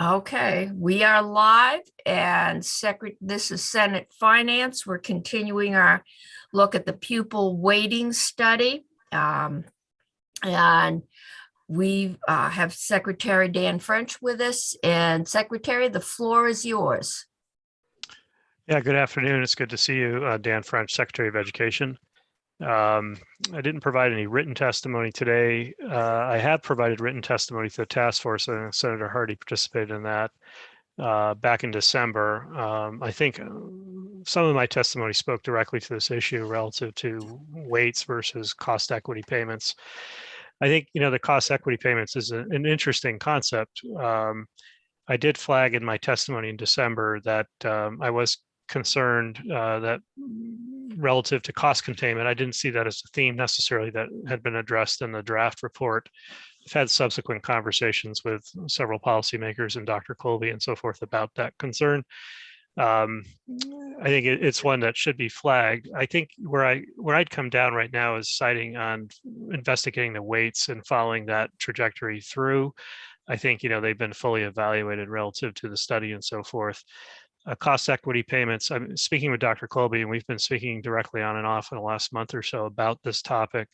Okay, we are live and this is Senate Finance. We're continuing our look at the pupil weighting study. And we have Secretary Dan French with us. And Secretary, the floor is yours. Yeah, good afternoon. It's good to see you, Dan French, Secretary of Education. I didn't provide any written testimony today. I have provided written testimony to the task force, and Senator Hardy participated in that back in December. I think some of my testimony spoke directly to this issue relative to weights versus cost equity payments. I think, the cost equity payments is an interesting concept. I did flag in my testimony in December that I was concerned that relative to cost containment, I didn't see that as a theme necessarily that had been addressed in the draft report. I've had subsequent conversations with several policymakers and Dr. Colby and so forth about that concern. I think it's one that should be flagged. I think where I'd come down right now is citing on investigating the weights and following that trajectory through. I think, they've been fully evaluated relative to the study and so forth. Cost equity payments, I'm speaking with Dr. Colby, and we've been speaking directly on and off in the last month or so about this topic.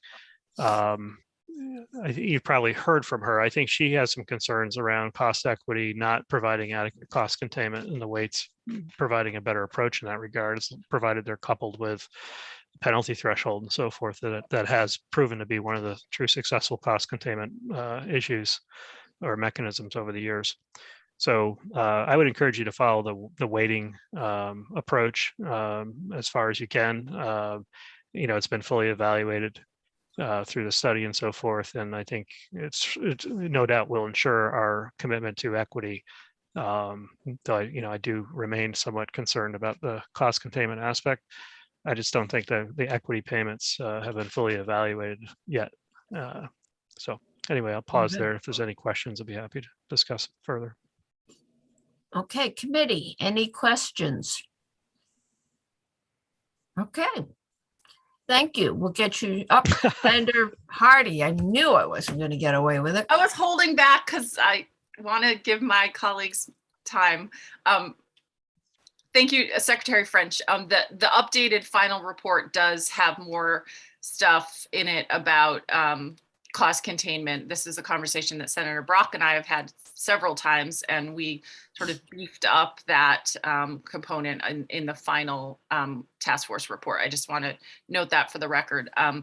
I think you've probably heard from her. I think she has some concerns around cost equity not providing adequate cost containment, and the weights providing a better approach in that regard, provided they're coupled with penalty threshold and so forth, that has proven to be one of the true successful cost containment issues or mechanisms over the years. So I would encourage you to follow the weighting approach as far as you can. It's been fully evaluated through the study and so forth, and I think it's no doubt will ensure our commitment to equity. Though I do remain somewhat concerned about the cost containment aspect. I just don't think the equity payments have been fully evaluated yet. So anyway, I'll pause there. If there's any questions, I'll be happy to discuss further. Okay, committee, any questions? Okay, thank you. We'll get you up. Senator Hardy, I knew I wasn't going to get away with it. I was holding back because I want to give my colleagues time. Thank you, Secretary French. The updated final report does have more stuff in it about cost containment. This is a conversation that Senator Brock and I have had several times, and we sort of beefed up that component in the final task force report. I just want to note that for the record. I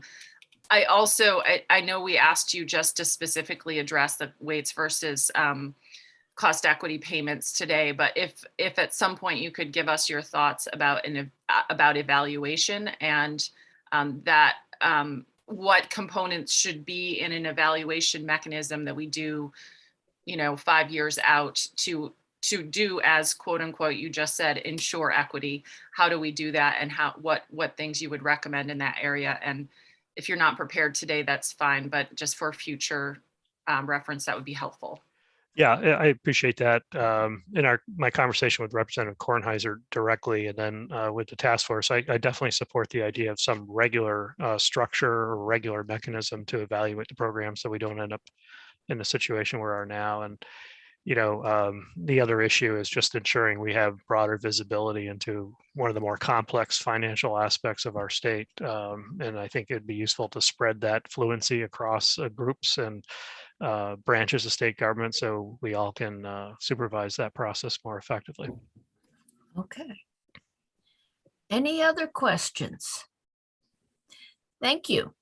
know we asked you just to specifically address the weights versus cost equity payments today, but if at some point you could give us your thoughts about evaluation and what components should be in an evaluation mechanism that we do, 5 years out to do, as quote unquote you just said, ensure equity. How do we do that, and what things you would recommend in that area? And if you're not prepared today, that's fine, but just for future reference, that would be helpful. Yeah, I appreciate that. In my conversation with Representative Kornheiser directly, and then with the task force, I definitely support the idea of some regular structure or regular mechanism to evaluate the program, so we don't end up in the situation we are now. And the other issue is just ensuring we have broader visibility into one of the more complex financial aspects of our state. And I think it'd be useful to spread that fluency across groups and branches of state government, so we all can supervise that process more effectively. Okay. Any other questions? Thank you.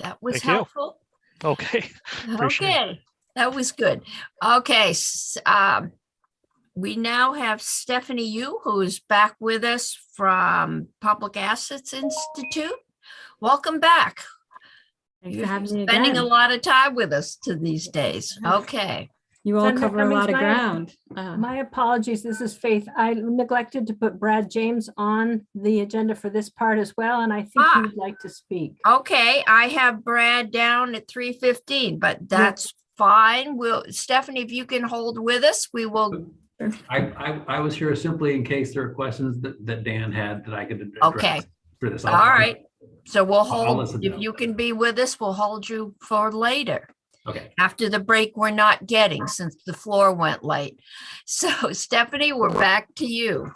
That was helpful. Okay. Okay, that was good. Okay, we now have Stephanie Yu, who is back with us from Public Assets Institute. Welcome back. You're spending a lot of time with us these days. Okay. You all cover a lot of ground. My apologies. This is Faith. I neglected to put Brad James on the agenda for this part as well, and I think he would like to speak. Okay, I have Brad down at 3:15, but that's fine. Stephanie, if you can hold with us, we will. I was here simply in case there are questions that Dan had that I could address. Okay. For this. All right. So we'll hold, if you can be with us, we'll hold you for later. Okay. After the break, we're not getting since the floor went light. So Stephanie, we're back to you.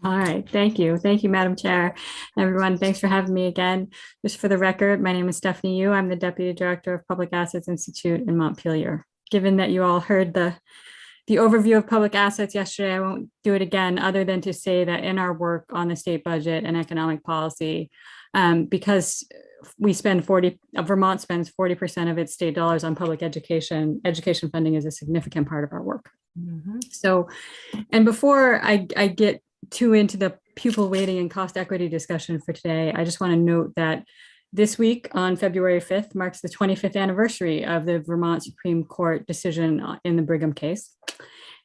All right, thank you. Thank you, Madam Chair. Everyone, thanks for having me again. Just for the record, my name is Stephanie Yu. I'm the Deputy Director of Public Assets Institute in Montpelier. Given that you all heard the overview of public assets yesterday, I won't do it again, other than to say that in our work on the state budget and economic policy, because Vermont spends 40% of its state dollars on public education funding is a significant part of our work. So, and before I get too into the pupil weighting and cost equity discussion for today, I just want to note that this week on February 5th marks the 25th anniversary of the Vermont Supreme Court decision in the Brigham case.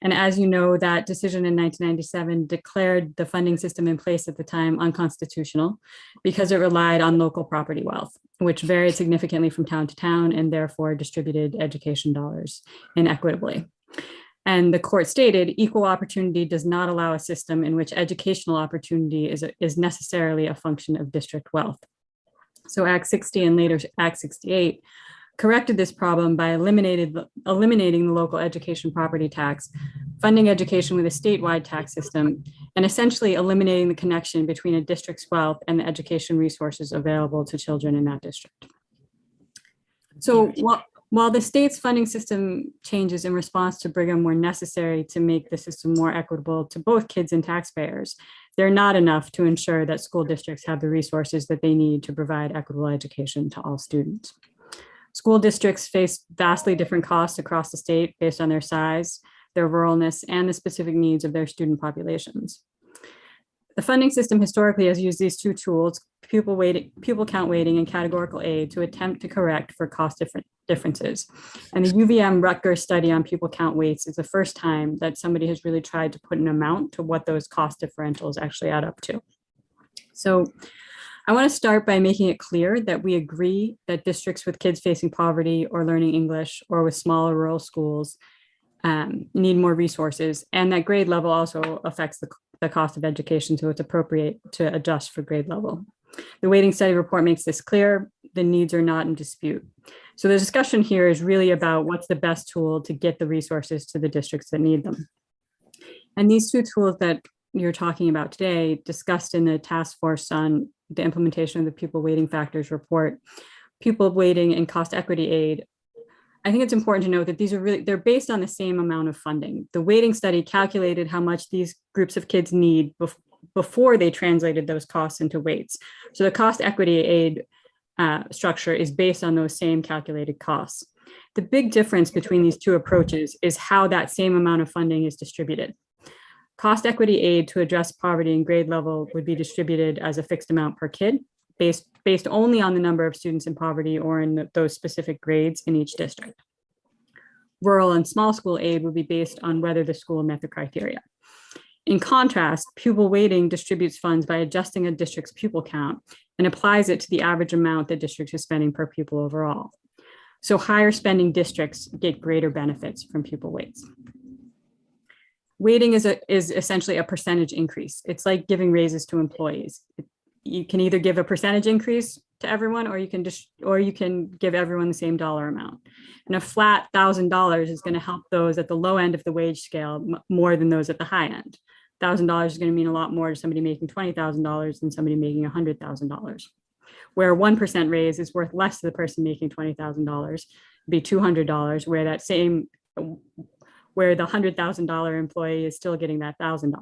And as you know, that decision in 1997 declared the funding system in place at the time unconstitutional because it relied on local property wealth, which varied significantly from town to town and therefore distributed education dollars inequitably. And the court stated equal opportunity does not allow a system in which educational opportunity is necessarily a function of district wealth. So Act 60 and later Act 68 corrected this problem by eliminating the local education property tax, funding education with a statewide tax system, and essentially eliminating the connection between a district's wealth and the education resources available to children in that district. So while the state's funding system changes in response to Brigham were necessary to make the system more equitable to both kids and taxpayers, they're not enough to ensure that school districts have the resources that they need to provide equitable education to all students. School districts face vastly different costs across the state based on their size, their ruralness, and the specific needs of their student populations. The funding system historically has used these two tools, pupil count weighting and categorical aid, to attempt to correct for cost differences. And the UVM Rutgers study on pupil count weights is the first time that somebody has really tried to put an amount to what those cost differentials actually add up to. So I want to start by making it clear that we agree that districts with kids facing poverty or learning English or with smaller rural schools need more resources, and that grade level also affects the cost of education, so it's appropriate to adjust for grade level. The weighting study report makes this clear. The needs are not in dispute. So the discussion here is really about what's the best tool to get the resources to the districts that need them. And these two tools that you're talking about today, discussed in the task force on the implementation of the pupil weighting factors report, pupil weighting and cost equity aid, I think it's important to note that they're based on the same amount of funding. The weighting study calculated how much these groups of kids need before they translated those costs into weights. So the cost equity aid structure is based on those same calculated costs. The big difference between these two approaches is how that same amount of funding is distributed. Cost equity aid to address poverty and grade level would be distributed as a fixed amount per kid, based only on the number of students in poverty or in those specific grades in each district. Rural and small school aid would be based on whether the school met the criteria. In contrast, pupil weighting distributes funds by adjusting a district's pupil count and applies it to the average amount the district is spending per pupil overall. So higher spending districts get greater benefits from pupil weights. Weighting is essentially a percentage increase. It's like giving raises to employees. You can either give a percentage increase to everyone, or you can give everyone the same dollar amount. And a flat $1,000 is going to help those at the low end of the wage scale more than those at the high end. $1,000 is going to mean a lot more to somebody making $20,000 than somebody making $100,000. Where a 1% raise is worth less to the person making $20,000, be $200, where the $100,000 employee is still getting that $1,000.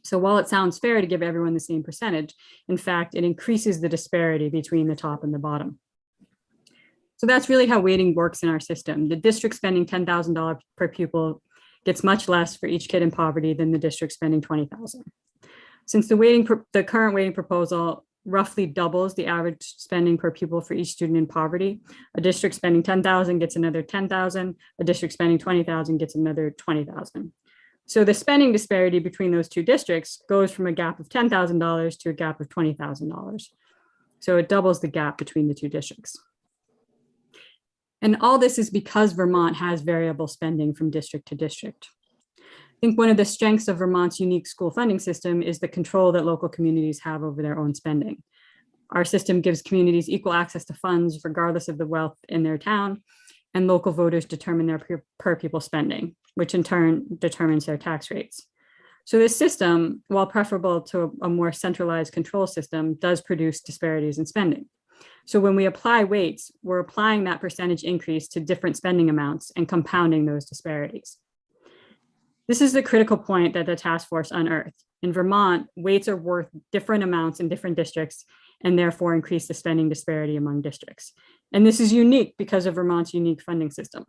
So while it sounds fair to give everyone the same percentage, in fact, it increases the disparity between the top and the bottom. So that's really how weighting works in our system. The district spending $10,000 per pupil gets much less for each kid in poverty than the district spending $20,000. Since the current weighting proposal roughly doubles the average spending per pupil for each student in poverty, a district spending $10,000 gets another $10,000, a district spending $20,000 gets another $20,000. So the spending disparity between those two districts goes from a gap of $10,000 to a gap of $20,000. So it doubles the gap between the two districts. And all this is because Vermont has variable spending from district to district. I think one of the strengths of Vermont's unique school funding system is the control that local communities have over their own spending. Our system gives communities equal access to funds regardless of the wealth in their town. and local voters determine their per pupil spending, which in turn determines their tax rates. So this system, while preferable to a more centralized control system, does produce disparities in spending. So when we apply weights, we're applying that percentage increase to different spending amounts and compounding those disparities. This is the critical point that the task force unearthed. In Vermont, weights are worth different amounts in different districts and therefore increase the spending disparity among districts. And this is unique because of Vermont's unique funding system.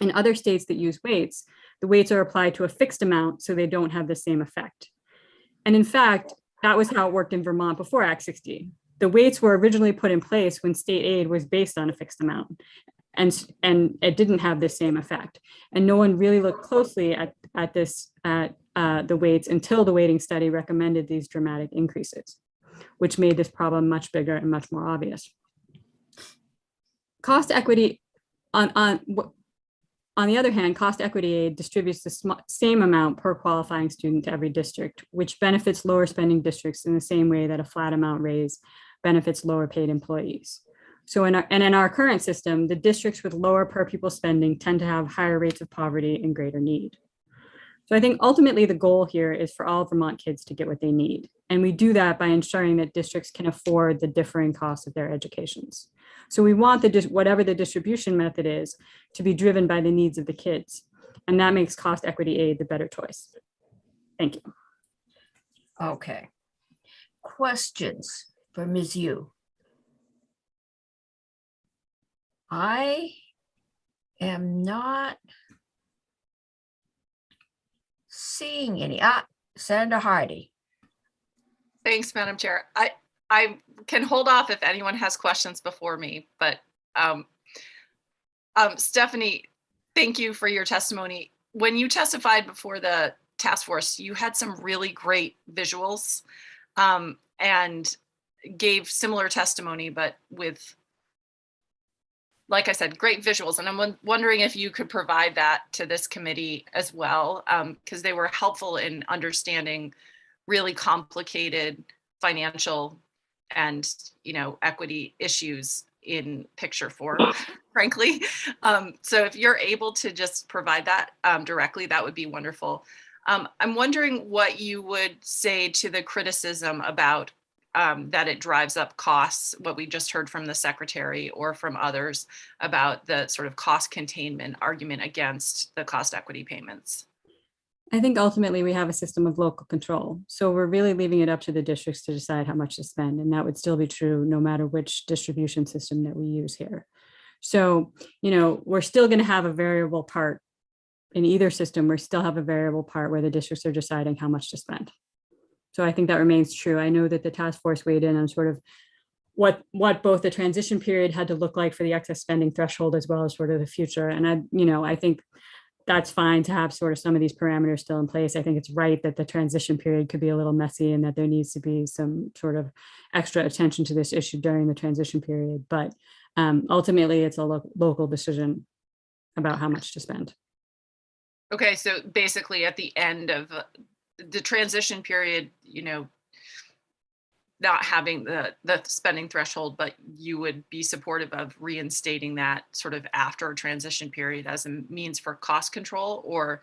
In other states that use weights, the weights are applied to a fixed amount so they don't have the same effect. And in fact, that was how it worked in Vermont before Act 60. The weights were originally put in place when state aid was based on a fixed amount, and it didn't have the same effect. And no one really looked closely at the weights until the weighting study recommended these dramatic increases, which made this problem much bigger and much more obvious. Cost equity, on the other hand, cost equity aid distributes the same amount per qualifying student to every district, which benefits lower spending districts in the same way that a flat amount raise benefits lower paid employees. So in our current system, the districts with lower per pupil spending tend to have higher rates of poverty and greater need. So I think ultimately the goal here is for all Vermont kids to get what they need. And we do that by ensuring that districts can afford the differing costs of their educations. So we want whatever the distribution method is to be driven by the needs of the kids. And that makes cost equity aid the better choice. Thank you. Okay. Questions for Ms. Yu? I am not seeing any. Senator Hardy. Thanks, Madam Chair. I can hold off if anyone has questions before me, but Stephanie, thank you for your testimony. When you testified before the task force, you had some really great visuals and gave similar testimony, but with, like I said, great visuals. And I'm wondering if you could provide that to this committee as well, because they were helpful in understanding really complicated financial and equity issues in picture form, frankly. So if you're able to just provide that directly, that would be wonderful. I'm wondering what you would say to the criticism about that it drives up costs, what we just heard from the secretary or from others about the sort of cost containment argument against the cost equity payments. I think ultimately we have a system of local control. So we're really leaving it up to the districts to decide how much to spend. And that would still be true no matter which distribution system that we use here. So, we're still going to have a variable part in either system. We still have a variable part where the districts are deciding how much to spend. So I think that remains true. I know that the task force weighed in on sort of what both the transition period had to look like for the excess spending threshold, as well as sort of the future. And I think that's fine to have sort of some of these parameters still in place. I think it's right that the transition period could be a little messy and that there needs to be some sort of extra attention to this issue during the transition period. But ultimately, it's a local decision about how much to spend. Okay, so basically at the end of the transition period, not having the spending threshold, but you would be supportive of reinstating that sort of after a transition period as a means for cost control, or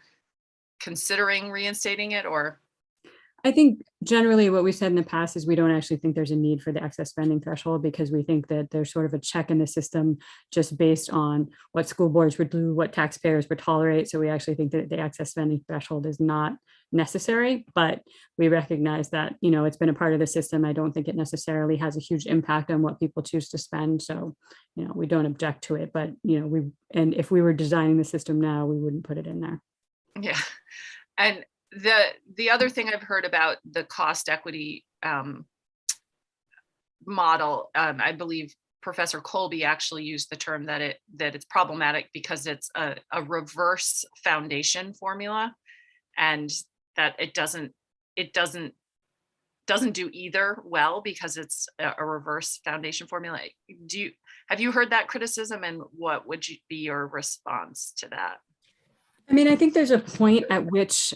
considering reinstating it, or? I think generally what we said in the past is we don't actually think there's a need for the excess spending threshold, because we think that there's sort of a check in the system just based on what school boards would do, what taxpayers would tolerate. So we actually think that the excess spending threshold is not necessary, but we recognize that, it's been a part of the system. I don't think it necessarily has a huge impact on what people choose to spend. So, we don't object to it, but, and if we were designing the system now, we wouldn't put it in there. Yeah. And the other thing I've heard about the cost equity model, I believe Professor Colby actually used the term that it's problematic because it's a reverse foundation formula, and that it doesn't do either well because it's a reverse foundation formula. Have you heard that criticism, and what would be your response to that? I mean, I think there's a point at which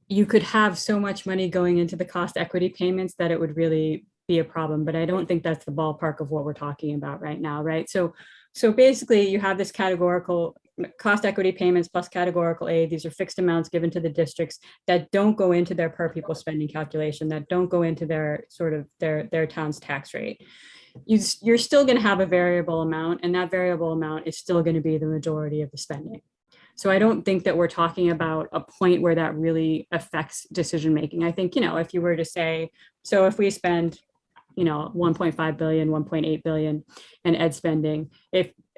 you could have so much money going into the cost equity payments that it would really be a problem, but I don't think that's the ballpark of what we're talking about right now, right? So so basically you have this categorical cost equity payments plus categorical aid. These are fixed amounts given to the districts that don't go into their per pupil spending calculation, that don't go into their sort of their town's tax rate. You're still going to have a variable amount, and that variable amount is still going to be the majority of the spending. So I don't think that we're talking about a point where that really affects decision making. I think, if you were to say, so if we spend 1.5 billion, 1.8 billion in ed spending,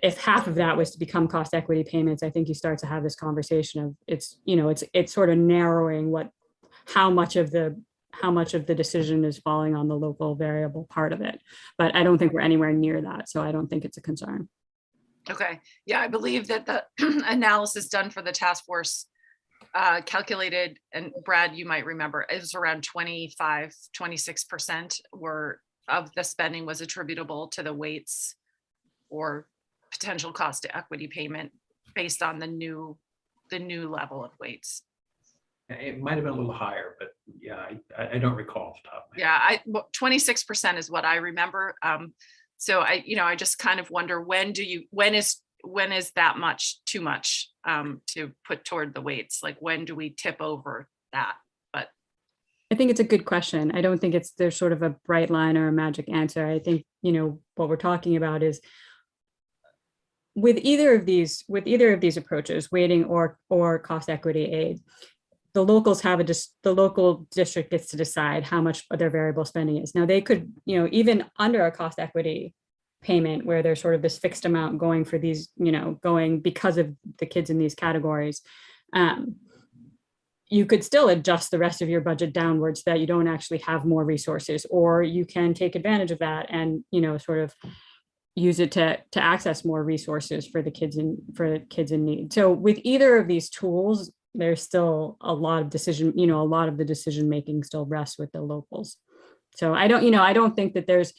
if half of that was to become cost equity payments, I think you start to have this conversation of it's sort of narrowing how much of the decision is falling on the local variable part of it. But I don't think we're anywhere near that. So I don't think it's a concern. Okay. Yeah, I believe that the analysis done for the task force calculated, and Brad, you might remember, it was around 26% of the spending was attributable to the weights or potential cost to equity payment based on the new level of weights. It might have been a little higher, but yeah, I don't recall off the top of my Yeah, head. 26% is what I remember. So I just kind of wonder when is that much too much to put toward the weights? Like, when do we tip over that? But I think it's a good question. I don't think there's sort of a bright line or a magic answer. I think, what we're talking about is with either of these approaches, weighting or cost equity aid, the local district gets to decide how much their variable spending is. Now they could, even under a cost equity payment where there's sort of this fixed amount going for these, going because of the kids in these categories, you could still adjust the rest of your budget downwards so that you don't actually have more resources, or you can take advantage of that and, sort of use it to access more resources for the kids in need. So with either of these tools, there's still a lot of the decision making still rests with the locals. So I don't think that there's,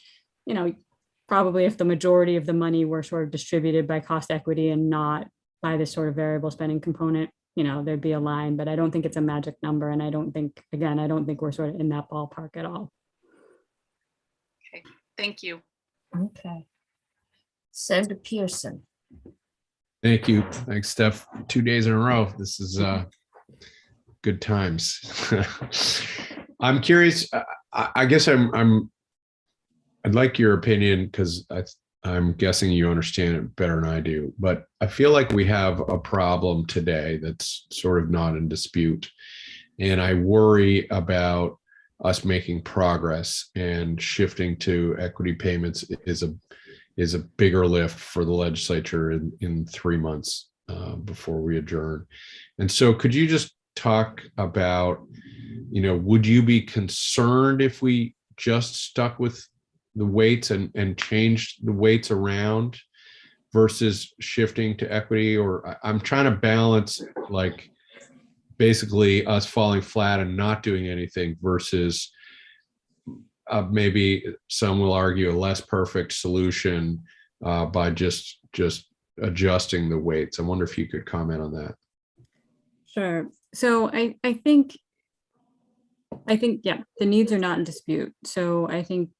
probably if the majority of the money were sort of distributed by cost equity and not by this sort of variable spending component, there'd be a line, but I don't think it's a magic number. And I don't think we're sort of in that ballpark at all. okay, thank you. Okay. Senator Pearson. Thank you. Thanks, Steph. 2 days in a row. This is good times. I'm curious. I guess I'd like your opinion, because I'm guessing you understand it better than I do, but I feel like we have a problem today that's sort of not in dispute. And I worry about us making progress, and shifting to equity payments is a bigger lift for the legislature in 3 months before we adjourn. And so could you just talk about, would you be concerned if we just stuck with the weights and changed the weights around versus shifting to equity? Or I'm trying to balance, like, basically us falling flat and not doing anything versus maybe some will argue a less perfect solution by just adjusting the weights. I wonder if you could comment on that. Sure. So I think, yeah, the needs are not in dispute. So I think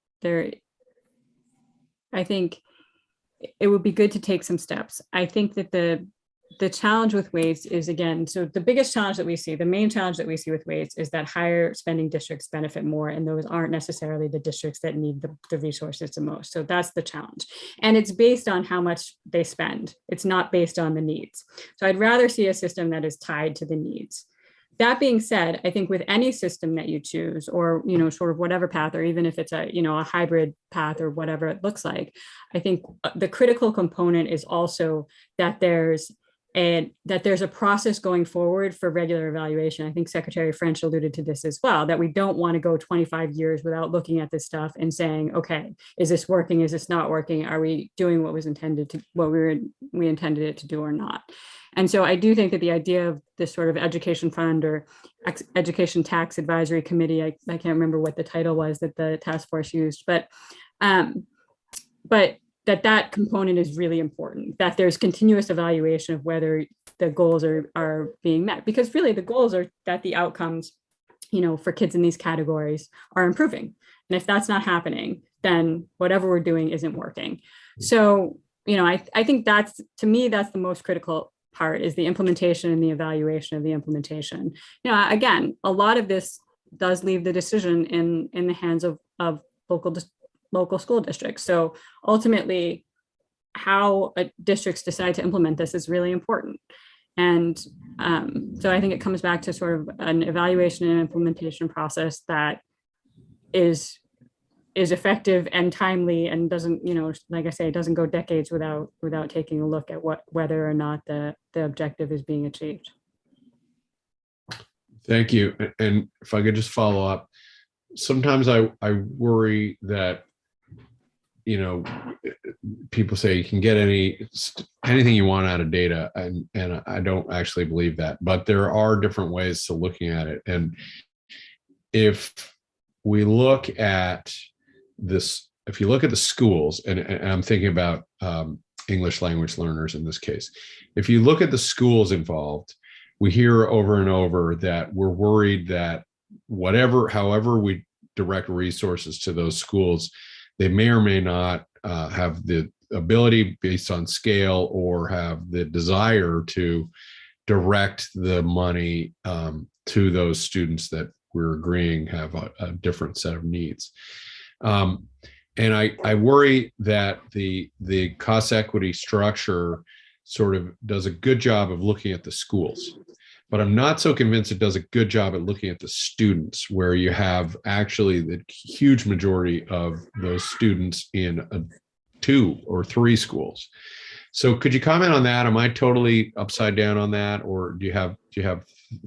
it would be good to take some steps. I think that the challenge with weights is, again, so the biggest challenge that we see, the main challenge that we see with weights is that higher spending districts benefit more, and those aren't necessarily the districts that need the resources the most. So that's the challenge. And it's based on how much they spend. It's not based on the needs. So I'd rather see a system that is tied to the needs. That being said, I think with any system that you choose, or, sort of whatever path, or even if it's a hybrid path or whatever it looks like, I think the critical component is also that there's a process going forward for regular evaluation. I think Secretary French alluded to this as well, that we don't want to go 25 years without looking at this stuff and saying, okay, is this working? Is this not working? Are we doing what we intended it to do or not? And so I do think that the idea of this sort of education fund or education tax advisory committee, I can't remember what the title was that the task force used, but that component is really important, that there's continuous evaluation of whether the goals are being met, because really the goals are that the outcomes, for kids in these categories are improving. And if that's not happening, then whatever we're doing isn't working. So I think that's, to me, that's the most critical part, is the implementation and the evaluation of the implementation. Again, a lot of this does leave the decision in the hands of local school districts. So ultimately, how districts decide to implement this is really important. And so I think it comes back to sort of an evaluation and implementation process that is effective and timely, and doesn't, like I say, it doesn't go decades without taking a look at whether or not the objective is being achieved. Thank you. And if I could just follow up, sometimes I worry that, people say you can get anything you want out of data, and I don't actually believe that, but there are different ways to looking at it. And if we look at this, if you look at the schools, and I'm thinking about English language learners in this case, if you look at the schools involved, we hear over and over that we're worried that however we direct resources to those schools, they may or may not have the ability, based on scale, or have the desire to direct the money to those students that we're agreeing have a different set of needs. And I worry that the cost equity structure sort of does a good job of looking at the schools, but I'm not so convinced it does a good job at looking at the students, where you have actually the huge majority of those students in 2 or 3 schools. So could you comment on that? Am I totally upside down on that, or do you have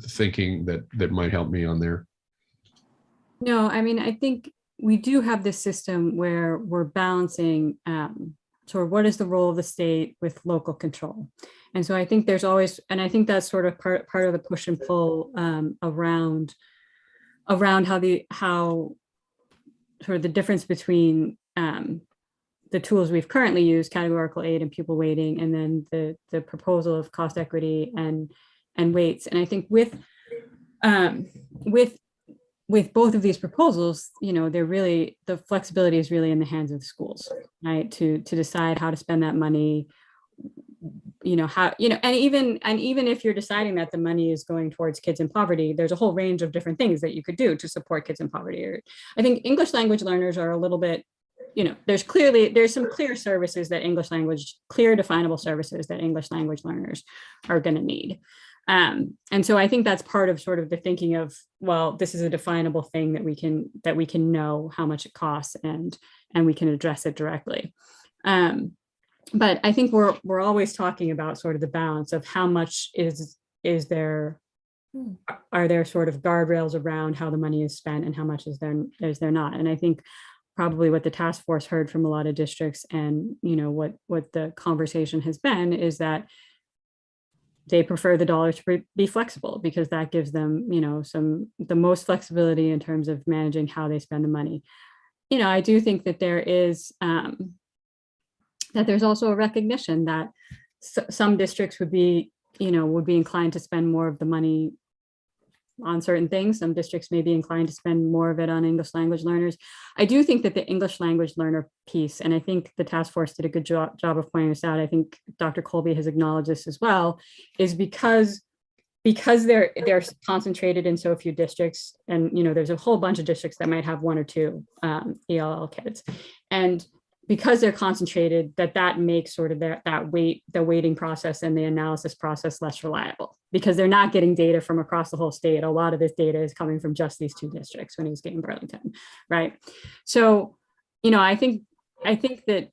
thinking that might help me on there? No, I mean, I think we do have this system where we're balancing sort of what is the role of the state with local control. And so I think there's always, and I think that's sort of part of the push and pull around how sort of the difference between the tools we've currently used, categorical aid and pupil weighting, and then the proposal of cost equity and weights. And I think with both of these proposals, they're really, the flexibility is really in the hands of schools, right? To decide how to spend that money, and even if you're deciding that the money is going towards kids in poverty, there's a whole range of different things that you could do to support kids in poverty. Or I think English language learners are a little bit, there's some clear services that clear definable services that English language learners are going to need. And so I think that's part of sort of the thinking of, well, this is a definable thing that we can know how much it costs, and we can address it directly. But I think we're always talking about sort of the balance of how much are there sort of guardrails around how the money is spent, and how much is there not. And I think probably what the task force heard from a lot of districts, and what the conversation has been, is that they prefer the dollars to be flexible, because that gives them, the most flexibility in terms of managing how they spend the money. I do think that there is, that there's also a recognition that some districts would be inclined to spend more of the money on certain things. Some districts may be inclined to spend more of it on English language learners. I do think that the English language learner piece, and I think the task force did a good job of pointing this out, I think Dr. Colby has acknowledged this as well, is because they're concentrated in so few districts, and there's a whole bunch of districts that might have 1 or 2 ELL kids, and because they're concentrated, that makes sort of the weighting process and the analysis process less reliable, because they're not getting data from across the whole state. A lot of this data is coming from just these 2 districts when he was getting Burlington, right? So, I think that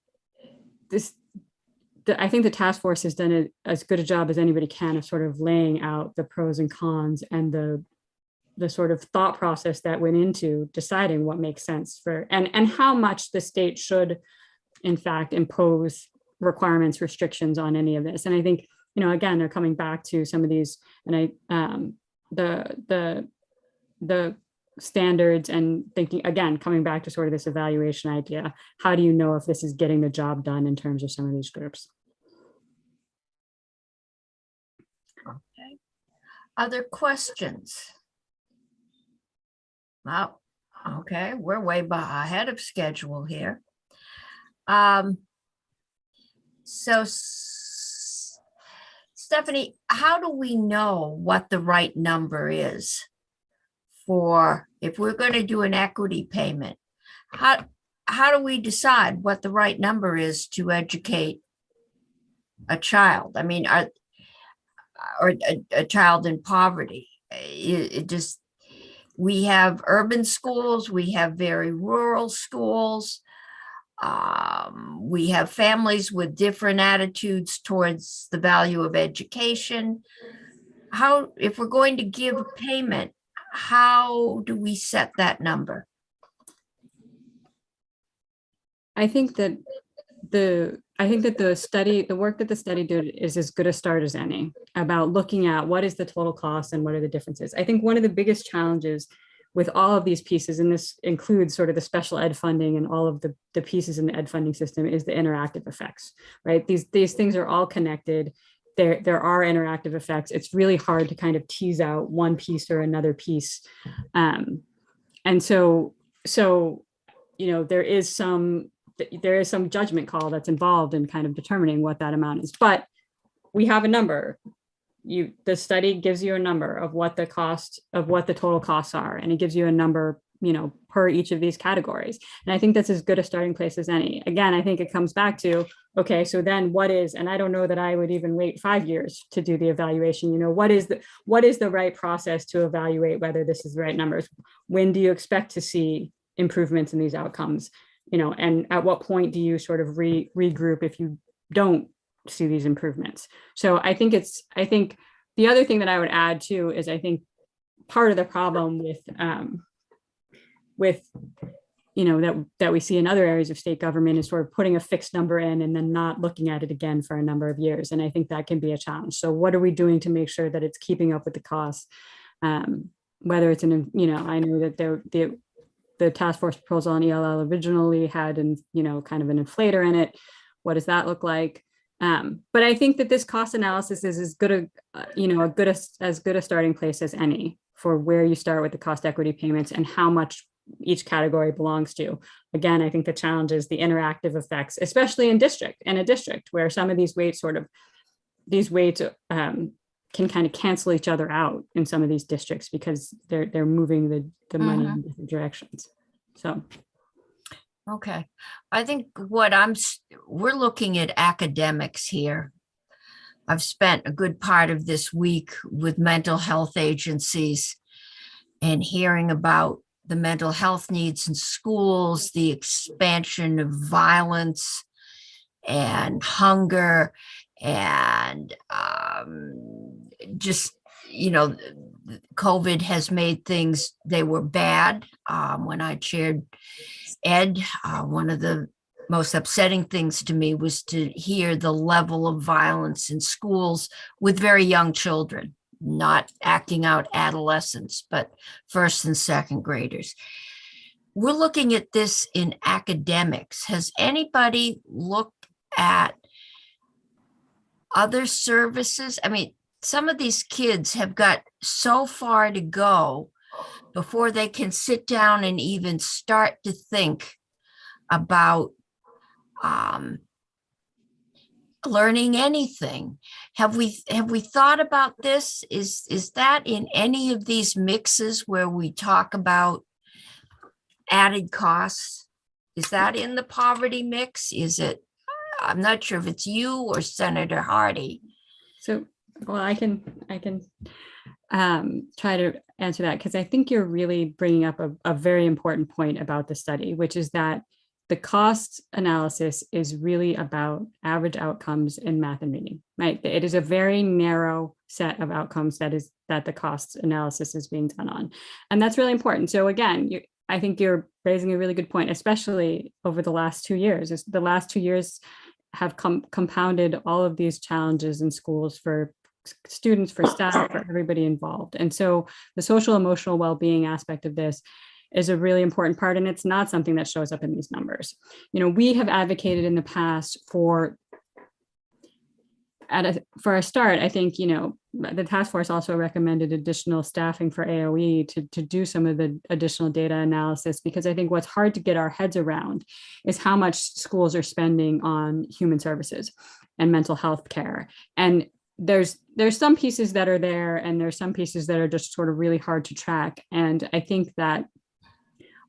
I think the task force has done as good a job as anybody can of sort of laying out the pros and cons, and the sort of thought process that went into deciding what makes sense for, and how much the state should in fact impose requirements, restrictions on any of this. And I think, again, they're coming back to some of these, and the standards, and thinking, again, coming back to sort of this evaluation idea. How do you know if this is getting the job done in terms of some of these groups? Okay. Other questions? Wow. Okay, we're way ahead of schedule here. So Stephanie, how do we know what the right number is for, if we're going to do an equity payment? How do we decide what the right number is to educate a child? I mean, or a child in poverty? It just, we have urban schools, we have very rural schools. We have families with different attitudes towards the value of education. How, if we're going to give a payment, how do we set that number? I think that the work that the study did is as good a start as any about looking at what is the total cost and what are the differences. I think one of the biggest challenges with all of these pieces, and this includes sort of the special ed funding and all of the pieces in the ed funding system, is the interactive effects, right? These things are all connected. There are interactive effects. It's really hard to kind of tease out one piece or another piece. And so, you know, there is some judgment call that's involved in kind of determining what that amount is, but we have a number. The study gives you a number of what the total costs are, and it gives you a number, you know, per each of these categories. And I think that's as good a starting place as any. Again, I think it comes back to, okay, so then what is, and I don't know that I would even wait 5 years to do the evaluation. You know, what is the right process to evaluate whether this is the right numbers? When do you expect to see improvements in these outcomes? You know, and at what point do you sort of regroup if you don't see these improvements? So I think the other thing that I would add too is I think part of the problem with you know that we see in other areas of state government is sort of putting a fixed number in and then not looking at it again for a number of years, and I think that can be a challenge. So what are we doing to make sure that it's keeping up with the costs? Whether it's you know, I know that the task force proposal on ELL originally had kind of an inflator in it. What does that look like? But I think that this cost analysis is as good a starting place as any for where you start with the cost equity payments and how much each category belongs to. Again, I think the challenge is the interactive effects, especially in a district where some of these weights can kind of cancel each other out in some of these districts because they're moving the money in different directions. So. Okay, I think we're looking at academics here. I've spent a good part of this week with mental health agencies and hearing about the mental health needs in schools, the expansion of violence and hunger, and just, you know, COVID has made things, they were bad. When I chaired Ed, one of the most upsetting things to me was to hear the level of violence in schools with very young children, not acting out adolescents, but first and second graders. We're looking at this in academics. Has anybody looked at other services? I mean, some of these kids have got so far to go before they can sit down and even start to think about learning anything. Have we thought about this? Is that in any of these mixes where we talk about added costs? Is that in the poverty mix? Is it? I'm not sure if it's you or Senator Hardy. So, well, I can try to answer that, because I think you're really bringing up a very important point about the study, which is that the cost analysis is really about average outcomes in math and reading, right? It is a very narrow set of outcomes that the cost analysis is being done on. And that's really important. So again, I think you're raising a really good point, especially over the last 2 years. The last 2 years have compounded all of these challenges in schools for students, for staff, for everybody involved. And so the social emotional well-being aspect of this is a really important part, and it's not something that shows up in these numbers. You know, we have advocated in the past for for a start, I think, the task force also recommended additional staffing for AOE to do some of the additional data analysis, because I think what's hard to get our heads around is how much schools are spending on human services and mental health care. And there's some pieces that are there, and there's some pieces that are just sort of really hard to track. And I think that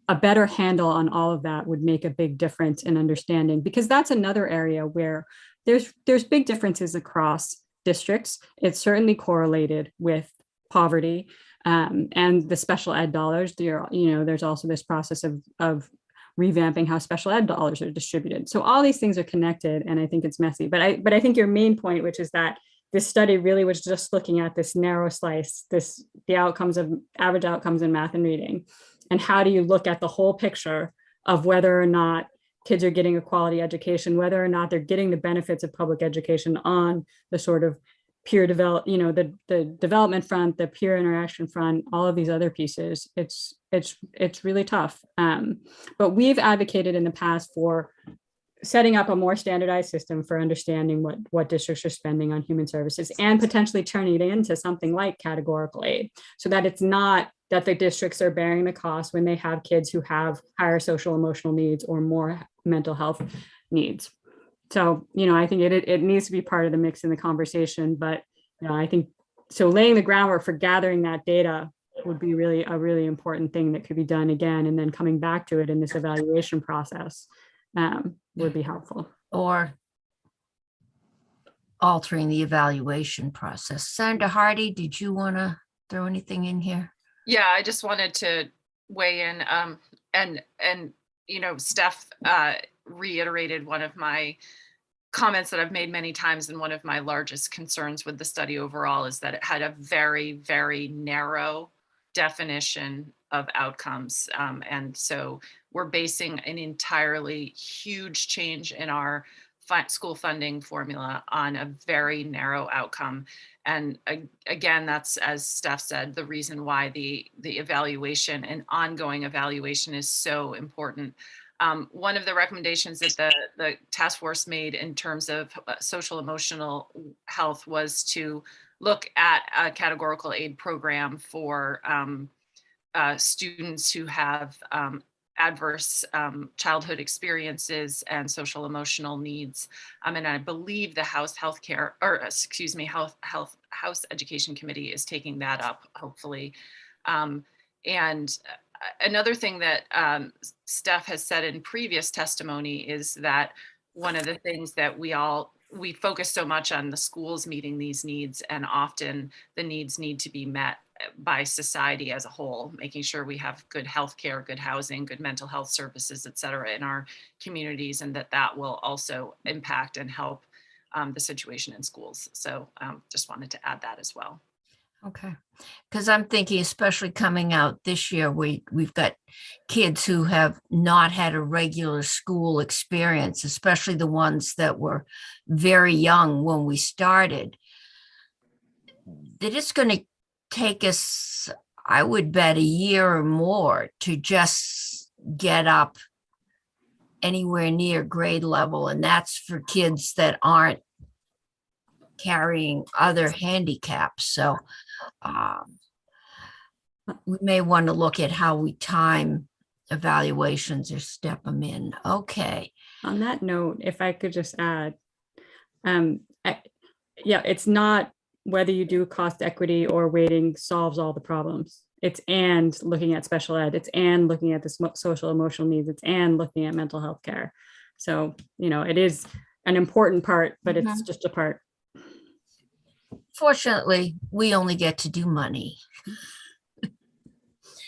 a better handle on all of that would make a big difference in understanding, because that's another area where there's big differences across districts. It's certainly correlated with poverty and the special ed dollars. There's also this process of revamping how special ed dollars are distributed. So all these things are connected, and I think it's messy. But I think your main point, which is that this study really was just looking at this narrow slice, the outcomes of average outcomes in math and reading, and how do you look at the whole picture of whether or not kids are getting a quality education, whether or not they're getting the benefits of public education on the sort of peer develop, the development front, the peer interaction front, all of these other pieces. It's really tough. But we've advocated in the past for setting up a more standardized system for understanding what districts are spending on human services, and potentially turning it into something like categorical aid, so that it's not that the districts are bearing the cost when they have kids who have higher social emotional needs or more mental health needs. So, I think it needs to be part of the mix in the conversation, but I think so laying the groundwork for gathering that data would be really a really important thing that could be done again, and then coming back to it in this evaluation process would be helpful. Or altering the evaluation process. Senator Hardy, did you want to throw anything in here? Yeah, I just wanted to weigh in, and Steph reiterated one of my comments that I've made many times, and one of my largest concerns with the study overall is that it had a very, very narrow definition of outcomes. And so we're basing an entirely huge change in our school funding formula on a very narrow outcome. And again, that's, as Steph said, the reason why the evaluation and ongoing evaluation is so important. One of the recommendations that the task force made in terms of social emotional health was to look at a categorical aid program for students who have adverse childhood experiences and social emotional needs. And I believe the House Education Committee is taking that up, hopefully. And another thing that Steph has said in previous testimony is that one of the things that we focus so much on the schools meeting these needs, and often the needs need to be met by society as a whole, making sure we have good healthcare, good housing, good mental health services, et cetera, in our communities, and that will also impact and help the situation in schools. So just wanted to add that as well. Okay, because I'm thinking, especially coming out this year, we've got kids who have not had a regular school experience, especially the ones that were very young when we started. That it's going to take us, I would bet, a year or more to just get up anywhere near grade level, and that's for kids that aren't carrying other handicaps. So we may want to look at how we time evaluations or step them in. Okay. On that note, if I could just add, it's not whether you do cost equity or weighting solves all the problems. It's and looking at special ed, it's and looking at the social emotional needs, it's and looking at mental health care. So, it is an important part, but it's just a part. Fortunately, we only get to do money.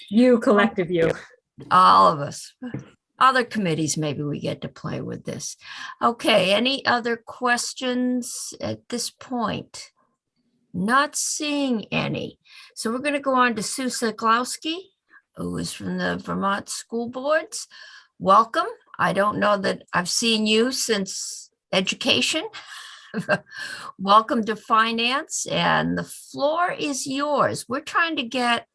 You, collective you. All of us. Other committees, maybe we get to play with this. Okay, any other questions at this point? Not seeing any. So we're going to go on to Sue Siklowski, who is from the Vermont School Boards. Welcome. I don't know that I've seen you since education. Welcome to finance, and the floor is yours. We're trying to get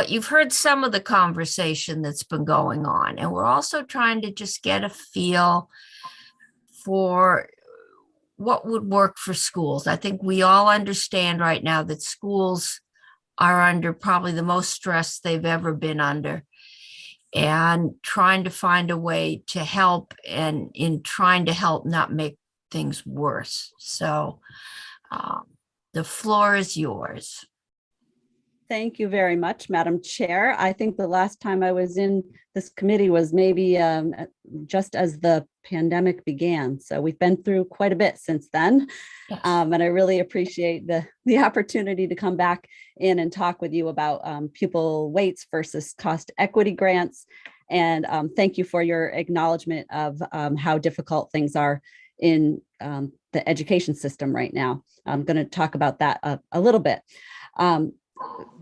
you've heard some of the conversation that's been going on, and we're also trying to just get a feel for what would work for schools? I think we all understand right now that schools are under probably the most stress they've ever been under, and trying to find a way to help, and in trying to help not make things worse. So the floor is yours. Thank you very much, Madam Chair. I think the last time I was in this committee was maybe just as the pandemic began. So we've been through quite a bit since then. Yes. And I really appreciate the opportunity to come back in and talk with you about pupil weights versus cost equity grants. And thank you for your acknowledgement of how difficult things are in the education system right now. I'm going to talk about that a little bit.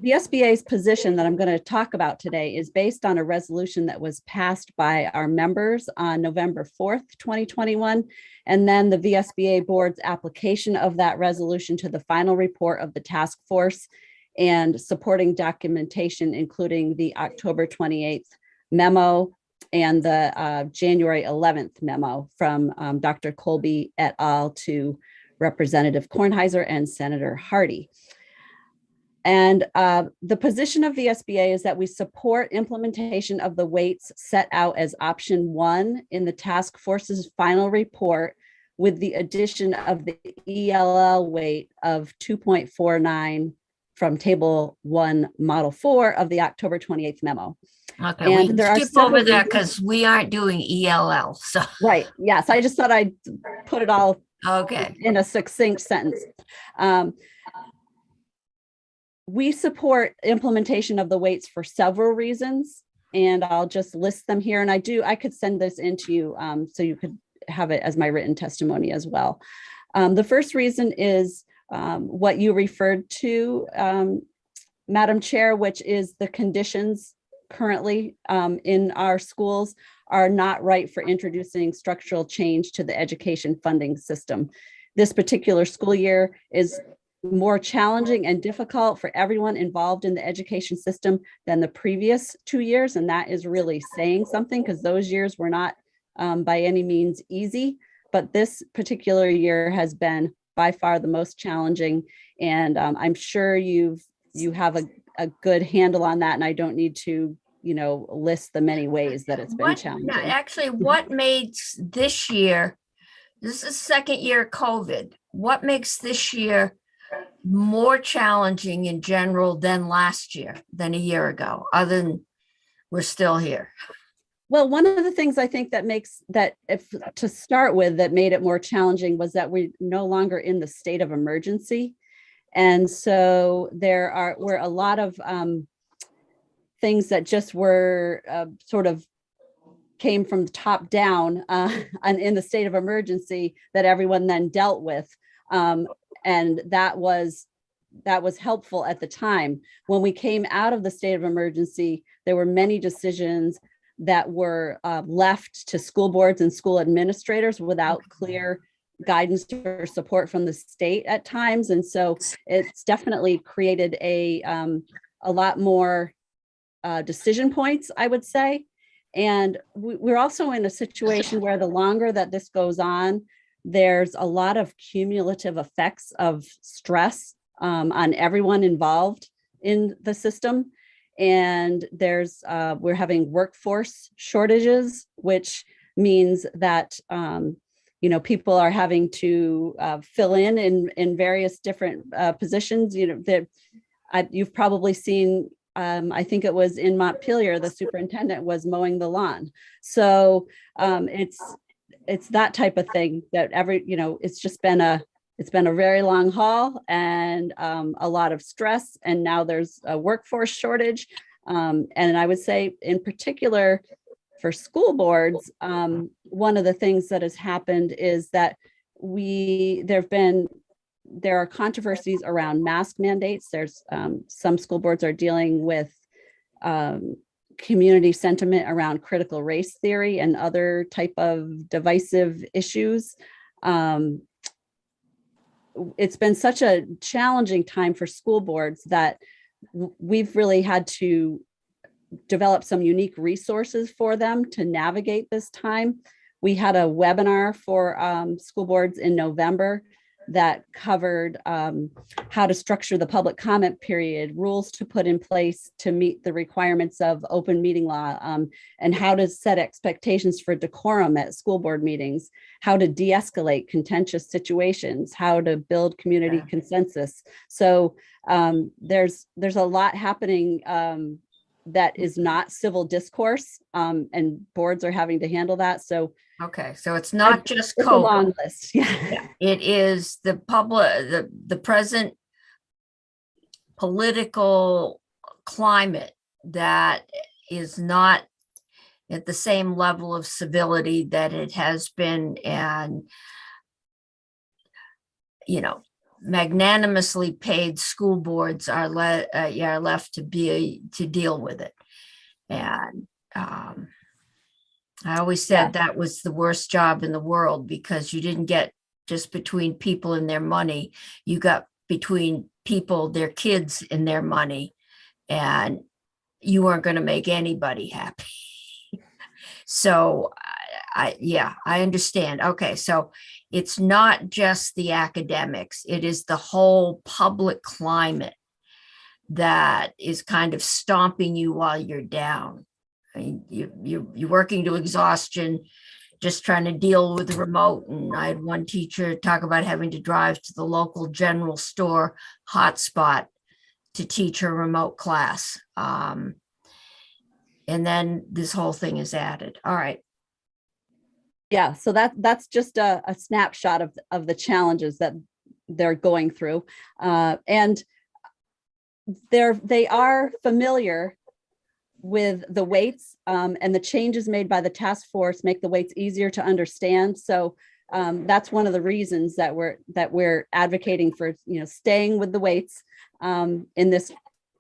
The SBA's position that I'm going to talk about today is based on a resolution that was passed by our members on November 4th, 2021, and then the VSBA board's application of that resolution to the final report of the task force and supporting documentation, including the October 28th memo and the January 11th memo from Dr. Colby et al. To Representative Kornheiser and Senator Hardy. And the position of the SBA is that we support implementation of the weights set out as option 1 in the task force's final report, with the addition of the ELL weight of 2.49 from table 1, model 4 of the October 28th memo. Okay, And we can there are skip over several that reasons- because we aren't doing ELL. So, Right, yes, I just thought I'd put it all okay. in a succinct sentence. We support implementation of the weights for several reasons, and I'll just list them here. And I could send this into you so you could have it as my written testimony as well. The first reason is what you referred to, Madam Chair, which is the conditions currently in our schools are not right for introducing structural change to the education funding system. This particular school year is more challenging and difficult for everyone involved in the education system than the previous 2 years. And that is really saying something, because those years were not by any means easy, but this particular year has been by far the most challenging. And I'm sure you have a good handle on that. And I don't need to, list the many ways that it's been challenging. No, actually, what made this year, this is second year COVID, what makes this year more challenging in general than last year, than a year ago, other than we're still here? Well, one of the things I think that makes that, if to start with, that made it more challenging was that we're no longer in the state of emergency. And so were a lot of things that just were sort of came from the top down and in the state of emergency that everyone then dealt with. And that was helpful at the time. When we came out of the state of emergency, there were many decisions that were left to school boards and school administrators without clear guidance or support from the state at times. And so it's definitely created a lot more decision points, I would say. And we're also in a situation where the longer that this goes on, there's a lot of cumulative effects of stress on everyone involved in the system. And we're having workforce shortages, which means that people are having to fill in various different positions. You've probably seen. I think it was in Montpelier, the superintendent was mowing the lawn. So it's that type of thing that it's been a very long haul and a lot of stress. And now there's a workforce shortage. And I would say in particular for school boards, one of the things that has happened is that there are controversies around mask mandates. There's some school boards are dealing with community sentiment around critical race theory and other type of divisive issues. It's been such a challenging time for school boards that we've really had to develop some unique resources for them to navigate this time. We had a webinar for school boards in November that covered how to structure the public comment period, rules to put in place to meet the requirements of open meeting law, and how to set expectations for decorum at school board meetings, how to de-escalate contentious situations, how to build community consensus. So there's a lot happening that is not civil discourse, and boards are having to handle that. So Okay, so it's not just it's a COVID. long list. Yeah. It is the the present political climate that is not at the same level of civility that it has been, and magnanimously paid school boards are left to deal with it. And I always said that was the worst job in the world, because you didn't get just between people and their money, you got between people, their kids and their money, and you weren't going to make anybody happy. So I understand. Okay, so it's not just the academics, it is the whole public climate that is kind of stomping you while you're down. I mean, you're working to exhaustion, just trying to deal with the remote. And I had one teacher talk about having to drive to the local general store hotspot to teach her remote class. And then this whole thing is added. All right. Yeah, so that's just a snapshot of the challenges that they're going through. And they are familiar with the weights, and the changes made by the task force make the weights easier to understand. So that's one of the reasons that we're advocating for staying with the weights in this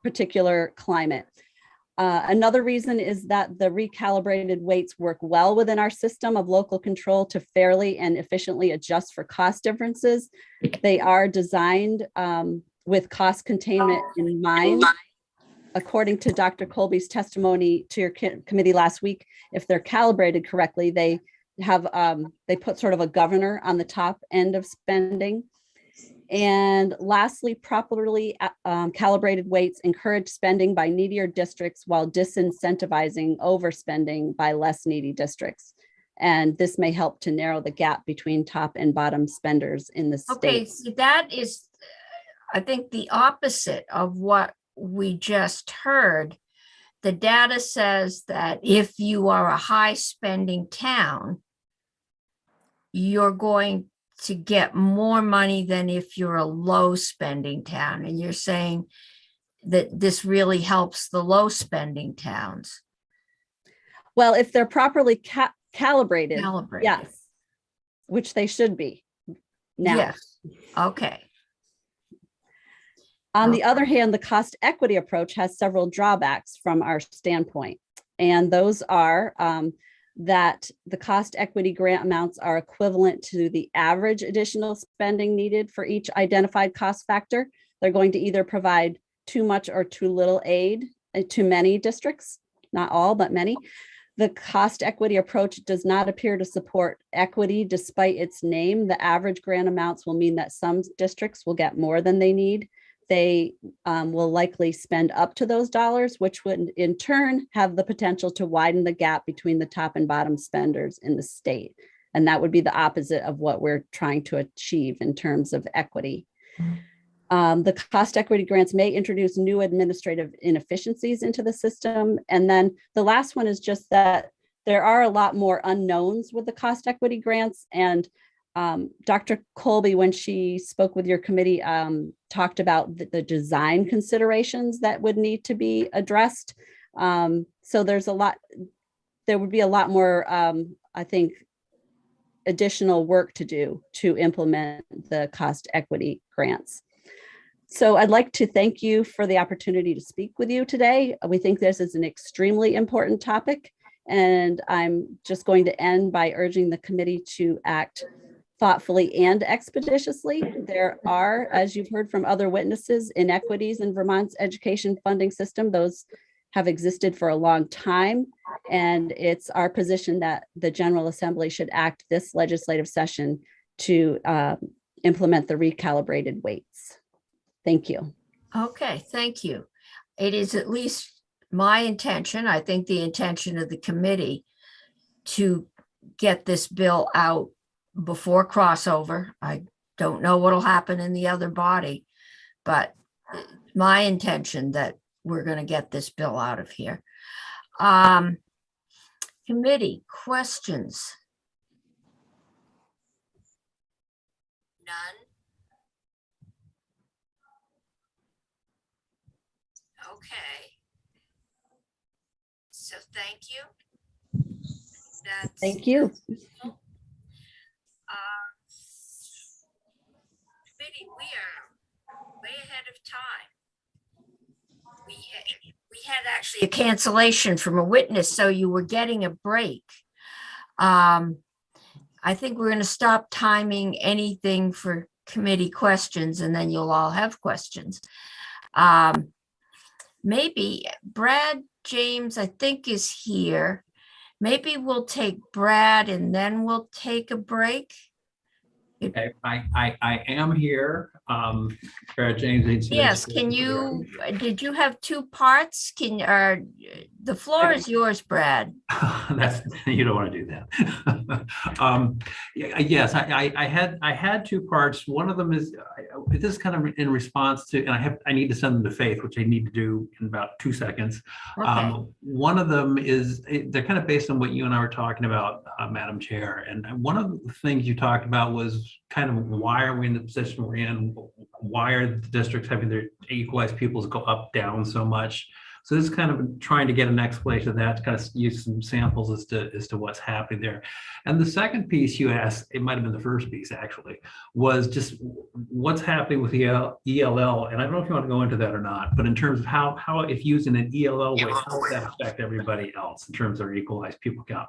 particular climate. Another reason is that the recalibrated weights work well within our system of local control to fairly and efficiently adjust for cost differences. They are designed with cost containment in mind. According to Dr. Colby's testimony to your committee last week, if they're calibrated correctly, they put sort of a governor on the top end of spending. And lastly, properly calibrated weights encourage spending by needier districts while disincentivizing overspending by less needy districts. And this may help to narrow the gap between top and bottom spenders in the state. Okay, so that is, I think, the opposite of what we just heard. The data says that if you are a high spending town, you're going to get more money than if you're a low spending town. And you're saying that this really helps the low spending towns. Well, if they're properly calibrated, yes, which they should be now. Yes. Okay. On the other hand, the cost equity approach has several drawbacks from our standpoint. And those are that the cost equity grant amounts are equivalent to the average additional spending needed for each identified cost factor. They're going to either provide too much or too little aid to many districts, not all, but many. The cost equity approach does not appear to support equity despite its name. The average grant amounts will mean that some districts will get more than they need. They will likely spend up to those dollars, which would in turn have the potential to widen the gap between the top and bottom spenders in the state. And that would be the opposite of what we're trying to achieve in terms of equity. The cost equity grants may introduce new administrative inefficiencies into the system. And then the last one is just that there are a lot more unknowns with the cost equity grants. And Dr. Colby, when she spoke with your committee, talked about the design considerations that would need to be addressed. So there would be a lot more, I think, additional work to do to implement the cost equity grants. So I'd like to thank you for the opportunity to speak with you today. We think this is an extremely important topic, and I'm just going to end by urging the committee to act thoughtfully and expeditiously. There are, as you've heard from other witnesses, inequities in Vermont's education funding system. Those have existed for a long time. And it's our position that the General Assembly should act this legislative session to implement the recalibrated weights. Thank you. Okay, thank you. It is at least my intention, I think the intention of the committee, to get this bill out before crossover. I don't know what'll happen in the other body, but my intention that we're going to get this bill out of here. Committee questions? None? Okay. So thank you. That's, Thank you. Committee, we are way ahead of time. We had actually a cancellation from a witness, so you were getting a break. I think we're going to stop timing anything for committee questions, and then you'll all have questions. Maybe Brad James, I think, is here. Maybe we'll take Brad and then we'll take a break. I am here. Brad James. Yes, did you have two parts? The floor is yours, Brad. You don't want to do that. Yes, I had two parts. One of them is this is kind of in response to, and I need to send them to Faith, which I need to do in about 2 seconds. Okay. One of them is they're kind of based on what you and I were talking about, Madam Chair. And one of the things you talked about was kind of why are we in the position we're in? Why are the districts having their equalized pupils go up, down so much? So this is kind of trying to get an explanation of that, to kind of use some samples as to what's happening there. And the second piece you asked, it might have been the first piece actually, was just what's happening with the ELL. And I don't know if you want to go into that or not, but in terms of how if using an ELL way, how does that affect everybody else in terms of our equalized pupil count?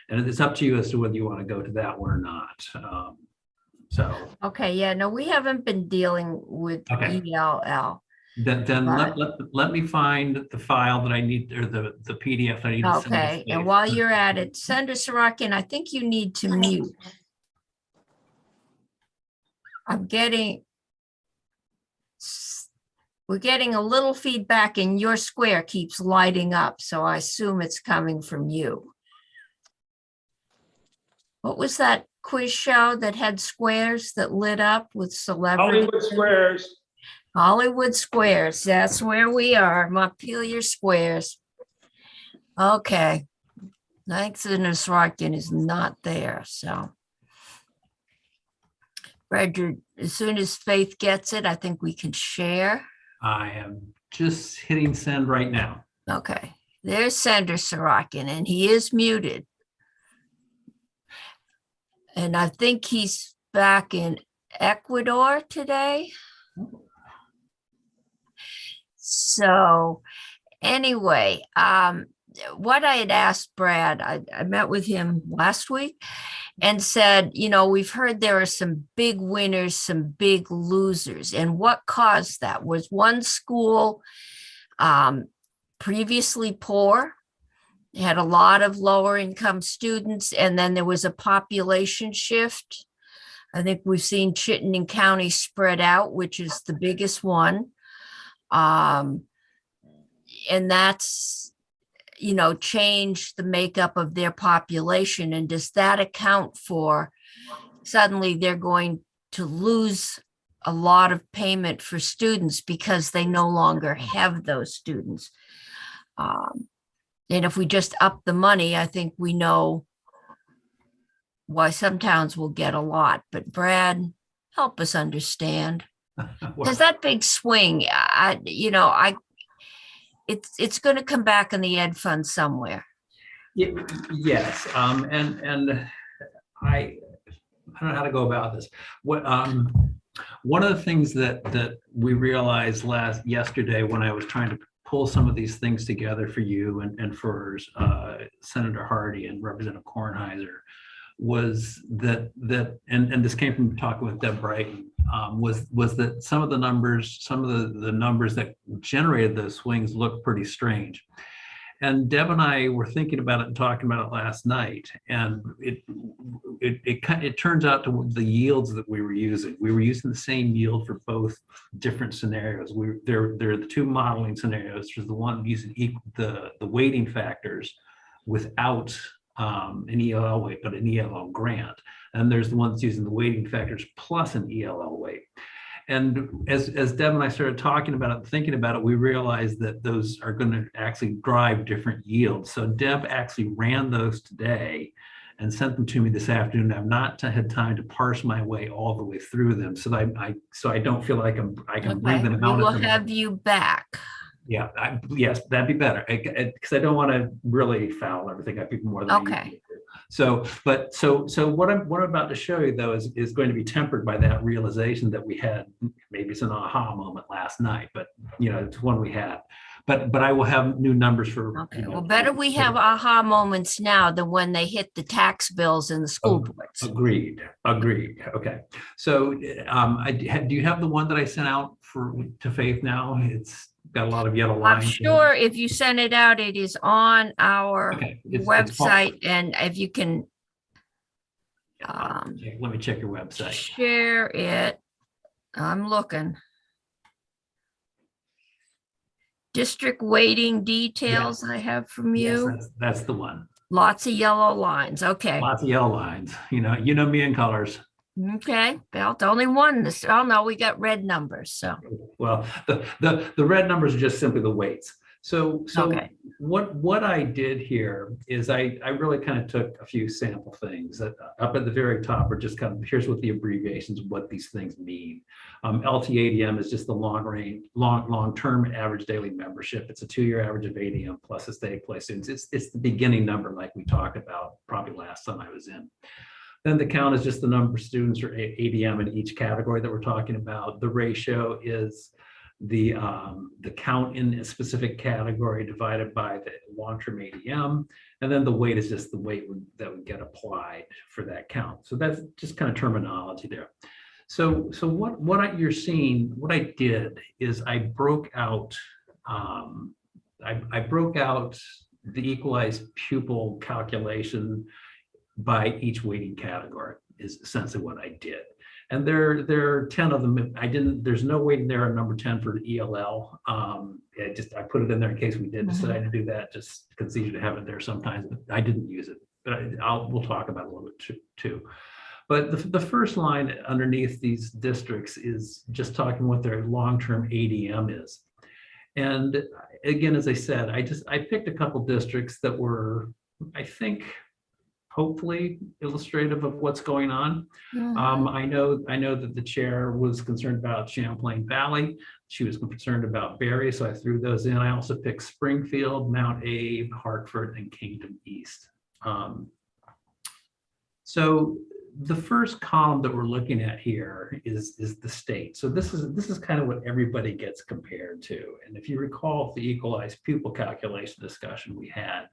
And it's up to you as to whether you want to go to that one or not. Okay, yeah, no, we haven't been dealing with ELL. Then let me find the file that I need, or the PDF that I need to send. Okay, and while you're at it, Senator Sorokin, I think you need to mute. We're getting a little feedback and your square keeps lighting up, so I assume it's coming from you. What was that quiz show that had squares that lit up with celebrities? Hollywood Squares. Hollywood Squares, that's where we are, Montpelier Squares. Okay. Thanks, Senator Sorokin is not there, so. Roger, as soon as Faith gets it, I think we can share. I am just hitting send right now. Okay, there's Senator Sorokin, and he is muted. And I think he's back in Ecuador today. So anyway, what I had asked Brad, I met with him last week and said, you know, we've heard there are some big winners, some big losers. And what caused that was one school previously poor, had a lot of lower income students, and then there was a population shift. I think we've seen Chittenden County spread out, which is the biggest one. And that's, you know, changed the makeup of their population. And does that account for suddenly they're going to lose a lot of payment for students because they no longer have those students? And if we just up the money, I think we know why some towns will get a lot. But Brad, help us understand. Because that big swing, it's going to come back in the ed fund somewhere. Yes, and I don't know how to go about this. One of the things that we realized yesterday when I was trying to pull some of these things together for you and for Senator Hardy and Representative Kornheiser was that and this came from talking with Deb Brighton, was that some of the numbers that generated those swings look pretty strange. And Deb and I were thinking about it and talking about it last night, and it turns out to the yields that we were using. We were using the same yield for both different scenarios. They're the two modeling scenarios. There's the one using the weighting factors without an ELL weight, but an ELL grant. And there's the ones using the weighting factors plus an ELL weight. And as Deb and I started talking about it and thinking about it, we realized that those are going to actually drive different yields. So Deb actually ran those today and sent them to me this afternoon. I've not had time to parse my way all the way through them, so I don't feel like I can bring them out. We will have you back. Yeah, yes, that'd be better, because I don't want to really foul everything up even more than I need to. So what I'm about to show you though is going to be tempered by that realization that we had. Maybe it's an aha moment last night, but it's one we had. But I will have new numbers for. Okay, well, better we have aha moments now than when they hit the tax bills in the school boards. Agreed. Okay. So do you have the one that I sent out to Faith now? It's got a lot of yellow lines. I'm sure if you send it out, it is on our website, and if you can let me check your website. Share it. I'm looking. District weighting details I have from you. Yes, that's the one. Lots of yellow lines. Okay. Lots of yellow lines. You know me in colors. Okay. Well, it's only one. Oh no, we got red numbers. So. Well, the red numbers are just simply the weights. So okay. What I did here is I really kind of took a few sample things that up at the very top are just kind of, here's what the abbreviations of what these things mean. LTADM is just the long-term average daily membership. It's a 2-year average of ADM plus a stay place students. It's the beginning number like we talked about probably last time I was in. Then the count is just the number of students or ADM in each category that we're talking about. The ratio is the count in a specific category divided by the long-term ADM, and then the weight is just the weight that would get applied for that count. So that's just kind of terminology there. So what you're seeing, what I did is I broke out I broke out the equalized pupil calculation by each weighting category is essentially what I did. And there are 10 of them. There's no weighting there on number 10 for the ELL. I put it in there in case we did decide to do that, just because it's easier to have it there sometimes, but I didn't use it. But we'll talk about it a little bit too. But the first line underneath these districts is just talking what their long-term ADM is. And again, as I said, I picked a couple districts that were, I think, hopefully illustrative of what's going on. I know that the chair was concerned about Champlain Valley. She was concerned about Barry, so I threw those in. I also picked Springfield, Mount Abe, Hartford, and Kingdom East. So the first column that we're looking at here is the state. So this is kind of what everybody gets compared to. And if you recall the equalized pupil calculation discussion we had,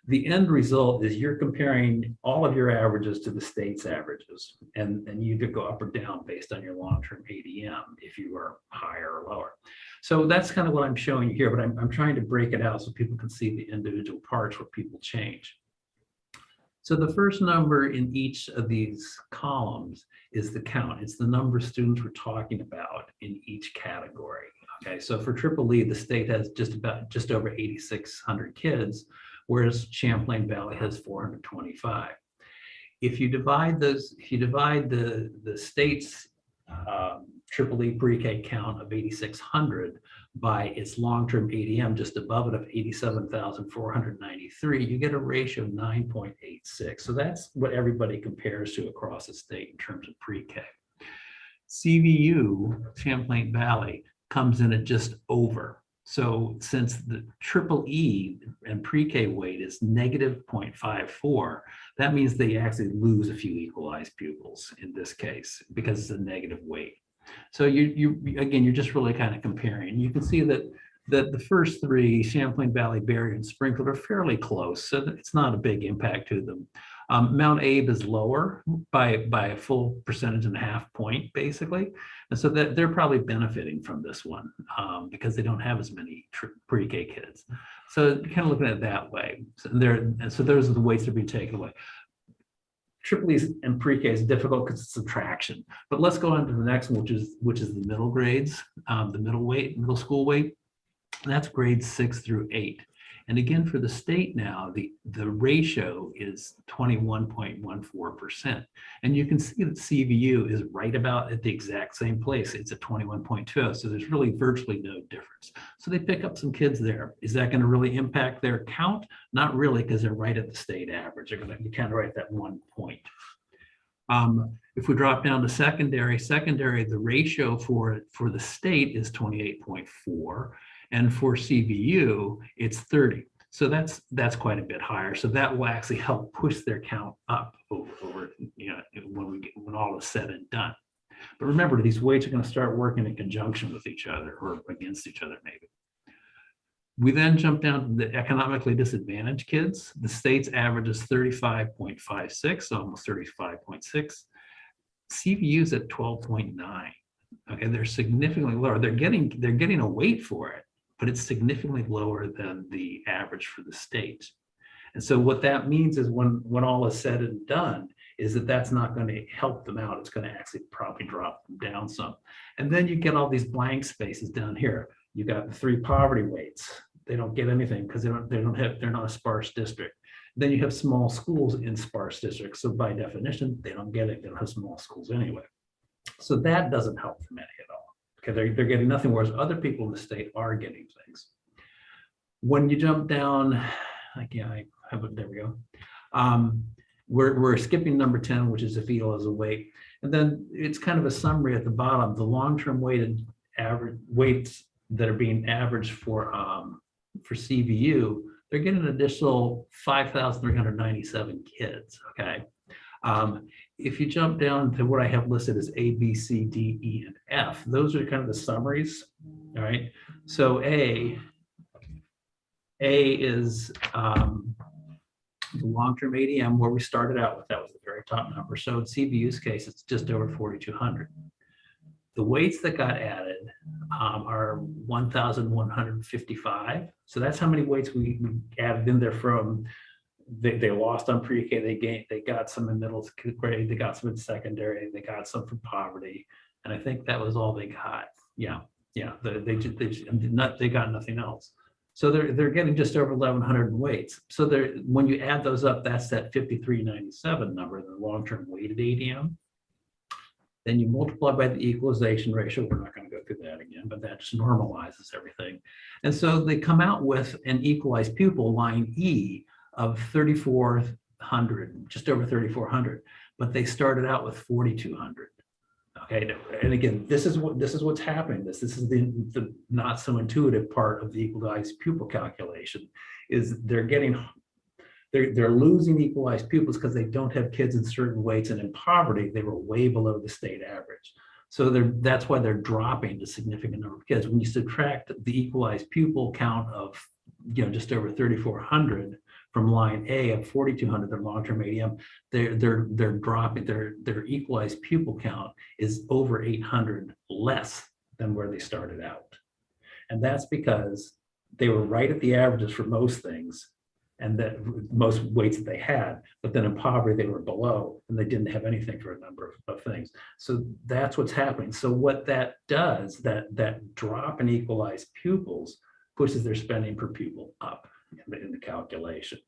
the end result is you're comparing all of your averages to the state's averages, and you could go up or down based on your long-term ADM if you are higher or lower. So that's kind of what I'm showing you here, but I'm trying to break it out so people can see the individual parts where people change. So the first number in each of these columns is the count. It's the number of students we're talking about in each category. Okay, so for Triple E, the state has just over 8,600 kids, whereas Champlain Valley has 425. If you divide the state's Triple E pre-K count of 8,600 by its long-term ADM just above it of 87,493, you get a ratio of 9.86. So that's what everybody compares to across the state in terms of pre-K. CVU, Champlain Valley, comes in at just over. So since the Triple E and pre-K weight is negative 0.54, that means they actually lose a few equalized pupils in this case because it's a negative weight. So you're just really kind of comparing. You can see that the first three, Champlain Valley, Berry, and Springfield, are fairly close, so it's not a big impact to them. Mount Abe is lower by a full percentage and a half point, basically. And so that they're probably benefiting from this one because they don't have as many pre-K kids. So kind of looking at it that way. So those are the weights that are being taken away. Triple E's and pre-K is difficult because it's subtraction. But let's go on to the next one, which is the middle grades, the middle school weight. That's grades 6 through 8. And again, for the state now, the ratio is 21.14%. And you can see that CVU is right about at the exact same place. It's at 21.20. So there's really virtually no difference. So they pick up some kids there. Is that going to really impact their count? Not really, because they're right at the state average. They're going to be kind of right at that 1 point. If we drop down to secondary, the ratio for the state is 28.4. And for CVU, it's 30. So that's quite a bit higher. So that will actually help push their count up over when all is said and done. But remember, these weights are going to start working in conjunction with each other or against each other, maybe. We then jump down to the economically disadvantaged kids. The state's average is 35.56, so almost 35.6. CVU is at 12.9. Okay, they're significantly lower. They're getting a weight for it, but it's significantly lower than the average for the state. And so what that means is when all is said and done, is that that's not going to help them out. It's going to actually probably drop them down some. And then you get all these blank spaces down here. You got the 3 poverty weights. They don't get anything because they're not a sparse district. Then you have small schools in sparse districts. So by definition, they don't get it. They don't have small schools anyway. So that doesn't help them any at all. Okay, they're getting nothing, whereas other people in the state are getting things. When you jump down, there we go. We're skipping number 10, which is a fetal as a weight. And then it's kind of a summary at the bottom. The long-term weighted average weights that are being averaged for CVU, they're getting an additional 5,397 kids, okay? If you jump down to what I have listed as A, B, C, D, E, and F, those are kind of the summaries, all right? So A is the long-term ADM where we started out with. That was the very top number. So in CVU's case, it's just over 4,200. The weights that got added are 1,155. So that's how many weights we added in there from. They lost on pre-K, they got some in middle grade, they got some in secondary, they got some from poverty, and I think that was all they got. They got nothing else. So they're getting just over 1,100 weights. So when you add those up, that's that 5,397 number, the long-term weighted ADM. Then you multiply by the equalization ratio. We're not going to go through that again, but that just normalizes everything. And so they come out with an equalized pupil, line E, of 3,400, just over 3,400, but they started out with 4,200. Okay, and again, this is what's happening. This is the not so intuitive part of the equalized pupil calculation. Is they're losing equalized pupils because they don't have kids in certain weights, and in poverty they were way below the state average. So that's why they're dropping a significant number of kids. When you subtract the equalized pupil count of just over 3,400 from line A of 4,200, their long-term ADM, they're dropping. Their equalized pupil count is over 800 less than where they started out, and that's because they were right at the averages for most things, and that most weights that they had, but then in poverty they were below, and they didn't have anything for a number of things. So that's what's happening. So what that does, that drop in equalized pupils pushes their spending per pupil up in the calculation.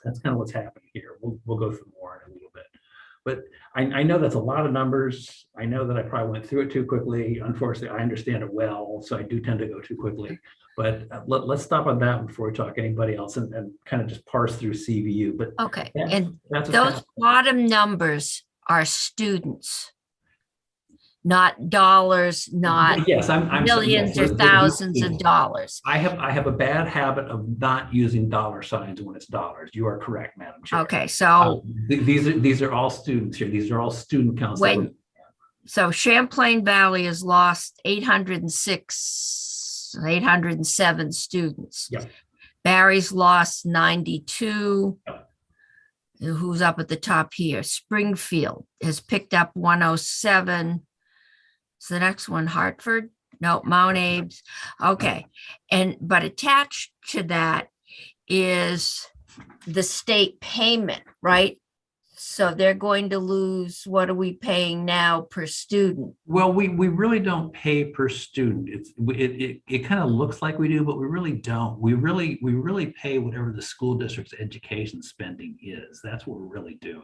That's kind of what's happening here. We'll go through more in a little bit. But I know that's a lot of numbers. I know that I probably went through it too quickly. Unfortunately, I understand it well, so I do tend to go too quickly. But let's stop on that before we talk anybody else and kind of just parse through CVU. But Okay, and those bottom numbers are students, not dollars, not yes, I'm millions yes, or thousands of dollars. I have a bad habit of not using dollar signs when it's dollars. You are correct, Madam Chair. Okay, so these are all students here. These are all student counts. So Champlain Valley has lost 806 807 students. Yep. Barry's lost 92. Yep. Who's up at the top here? Springfield has picked up 107. So the next one, Hartford? No, Mount Abe's. Okay. But attached to that is the state payment, right? So they're going to lose, what are we paying now per student? Well, we really don't pay per student. It kind of looks like we do, but we really don't. We really pay whatever the school district's education spending is. That's what we're really doing.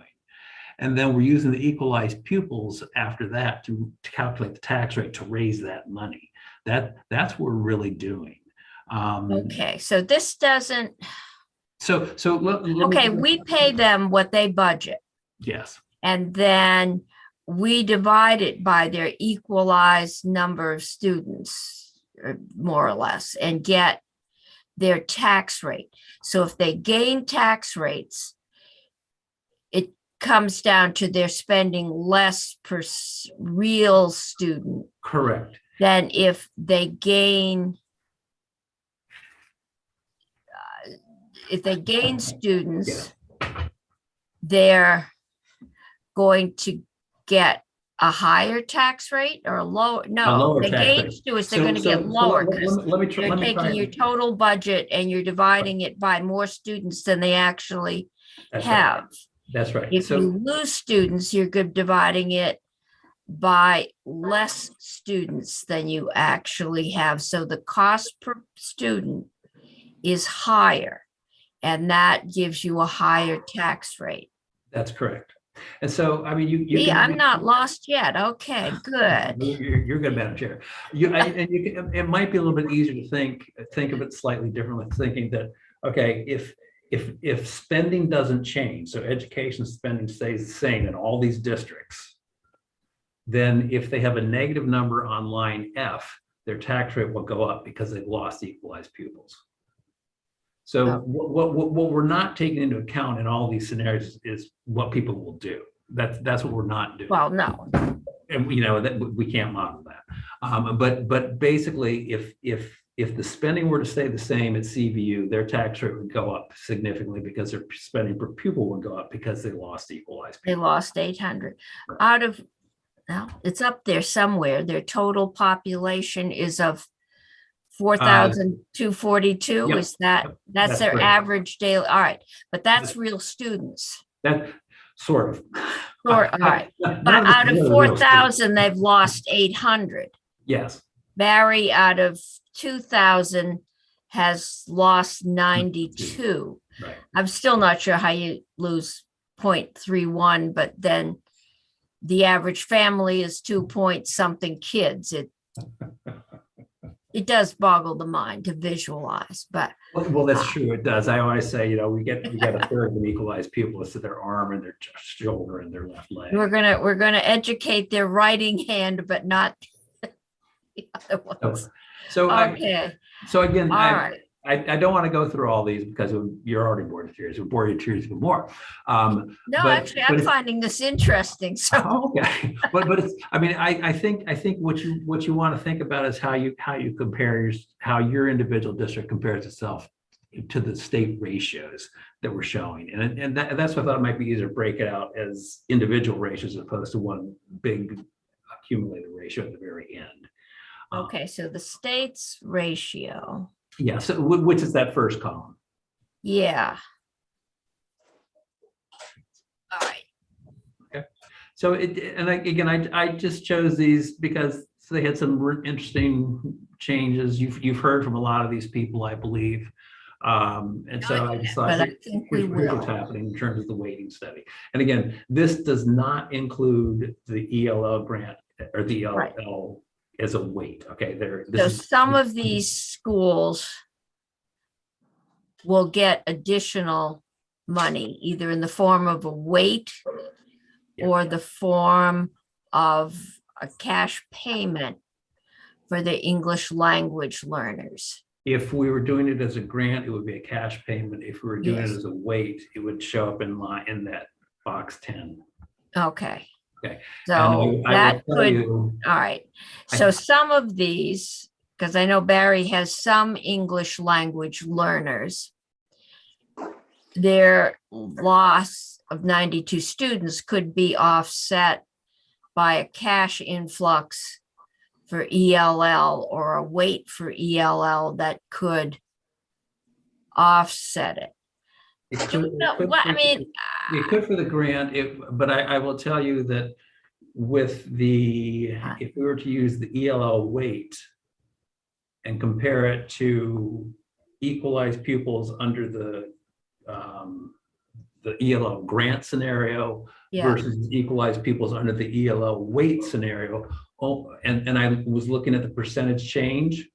And then we're using the equalized pupils after that to calculate the tax rate to raise that money. That's what we're really doing. Okay, so this doesn't, Okay, we pay them what they budget. Yes. And then we divide it by their equalized number of students, more or less, and get their tax rate. So if they gain tax rates, it comes down to their spending less per real student Correct. than if they gain students, Yes. they're going to get a higher tax rate or a lower? A No, lower they tax gain rate. students, they're going to get So lower let because me try. you're Let me try. taking your total budget and you're dividing it by more students than they actually That's right. have. That's right. If you lose students, you're dividing it by less students than you actually have. So the cost per student is higher, and that gives you a higher tax rate. That's correct. And so, I mean, See, I'm not lost yet. Okay, good. You're good, Madam Chair. It might be a little bit easier to think of it slightly differently, thinking that, okay, if spending doesn't change, so education spending stays the same in all these districts, then if they have a negative number on line F, their tax rate will go up because they've lost equalized pupils. So what we're not taking into account in all these scenarios is what people will do. That's what we're not doing. Well, no. And that we can't model that. But basically, if the spending were to stay the same at CVU, their tax rate would go up significantly because their spending per pupil would go up because they lost equalized They pupils. lost 800 out of, well, it's up there somewhere. Their total population is of 4,242. Yep, Is that's that's their correct. average daily? All right, but that's real students. That sort of. All right, but out of 4,000, they've lost 800. Yes. Barry, out of 2,000, has lost 92. Right. I'm still not sure how you lose 0.31, but then the average family is 2 point something kids. It does boggle the mind to visualize, but Well, that's true. It does. I always say, we get a third of the equalized pupils to their arm and their shoulder and their left leg. we're gonna educate their writing hand, but not the other ones. So Okay, again, all right. I don't want to go through all these because you're already bored to tears. We'll bore you to tears even more. No, actually, I'm but- finding this interesting. So Okay, but it's, I think what you want to think about is how you compare how your individual district compares itself to the state ratios that we're showing, and that's what I thought it might be easier to break it out as individual ratios as opposed to one big accumulated ratio at the very end. okay, so the state's ratio. Yeah, so which is that first column. Yeah. All right. So I just chose these because they had some interesting changes. You've heard from a lot of these people, I believe. And so I just thought, But I think we here's what's will. happening in terms of the weighting study. And again, this does not include the ELL grant or the ELL Right. as a weight. Okay, So some of these schools will get additional money, either in the form of a weight Yeah. or the form of a cash payment for the English language learners. If we were doing it as a grant, it would be a cash payment. If we were doing Yes. it as a weight, it would show up in that box 10. Okay. Okay. So And I will that tell could, you, all right. I- So some of these, because I know Barry has some English language learners. Their loss of 92 students could be offset by a cash influx for ELL or a weight for ELL that could offset it. It Do we could- know it could what, for I the- mean, It could for the grant, but I will tell you that with if we were to use the ELL weight and compare it to equalized pupils under the ELL grant scenario yeah, versus equalized pupils under the ELL weight scenario. Oh, and I was looking at the percentage change.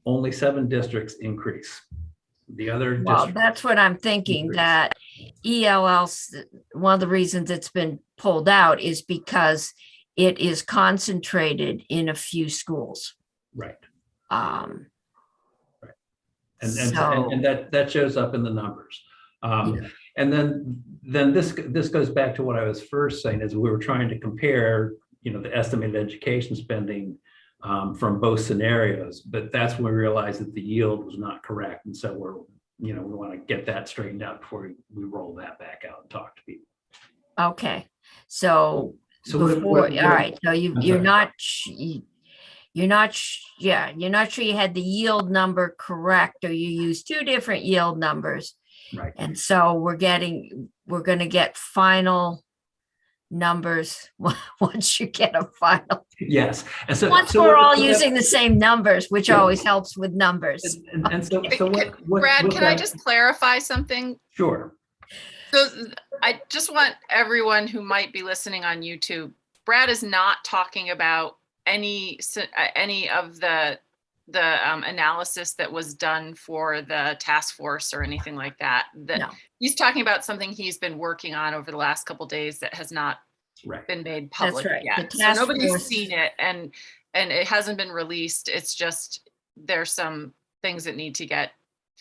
Only 7 districts increase. The other well, districts. that's what I'm thinking, Increase. that ELL, one of the reasons it's been pulled out is because it is concentrated in a few schools. Right. Um, And that shows up in the numbers. And then this goes back to what I was first saying, is we were trying to compare, the estimated education spending from both scenarios, but that's when we realized that the yield was not correct. And so we want to get that straightened out before we roll that back out and talk to people. okay, so So before, all right, so I'm you're sorry. not, you're not sure you had the yield number correct, or you used 2 different yield numbers. Right. And so we're going to get final numbers once you get a final. Yes. And so Once so we're what- all so that- using the same numbers, which Yeah. always helps with numbers. and so Brad, can I just clarify something? Sure. So I just want everyone who might be listening on YouTube, Brad is not talking about any of the analysis that was done for the task force or anything like that. No. He's talking about something he's been working on over the last couple of days that has not Right. been made public right. yet. The So task nobody's force- seen it and it hasn't been released. It's just there's some things that need to get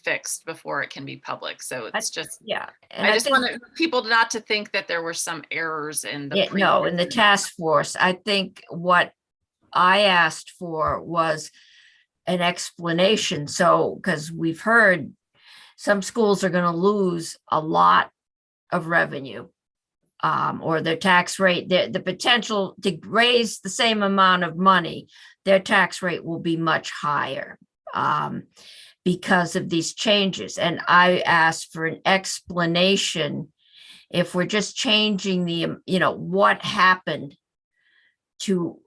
fixed before it can be public. So it's just Yeah. And I just think- want people not to think that there were some errors in the no, in the previous- task force, I think what I asked for was an explanation. So, because we've heard some schools are going to lose a lot of revenue, or their tax rate, the potential to raise the same amount of money, their tax rate will be much higher because of these changes. And I asked for an explanation if we're just changing what happened to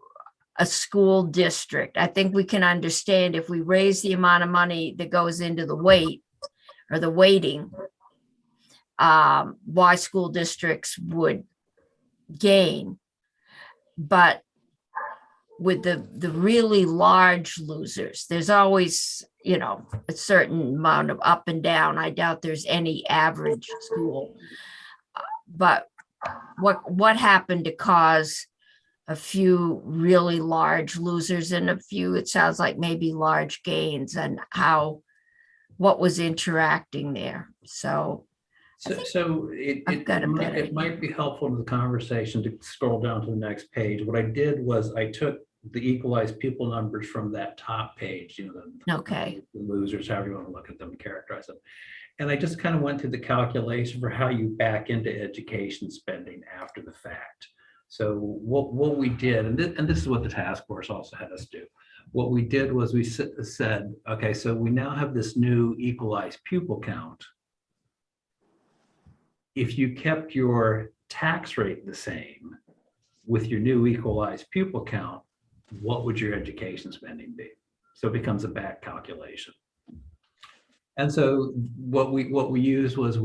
a school district. I think we can understand if we raise the amount of money that goes into the weight or the weighting, why school districts would gain. But with the really large losers, there's always, a certain amount of up and down. I doubt there's any average school. But what happened to cause a few really large losers and a few, it sounds like maybe large gains, and what was interacting there? So it got a better it might be helpful to the conversation to scroll down to the next page. What I did was I took the equalized pupil numbers from that top page, Okay. the losers, however you want to look at them and characterize them. And I just kind of went through the calculation for how you back into education spending after the fact. So what we did, and this is what the task force also had us do. What we did was we said, okay, so we now have this new equalized pupil count. If you kept your tax rate the same with your new equalized pupil count, what would your education spending be? So it becomes a back calculation. And so what we used was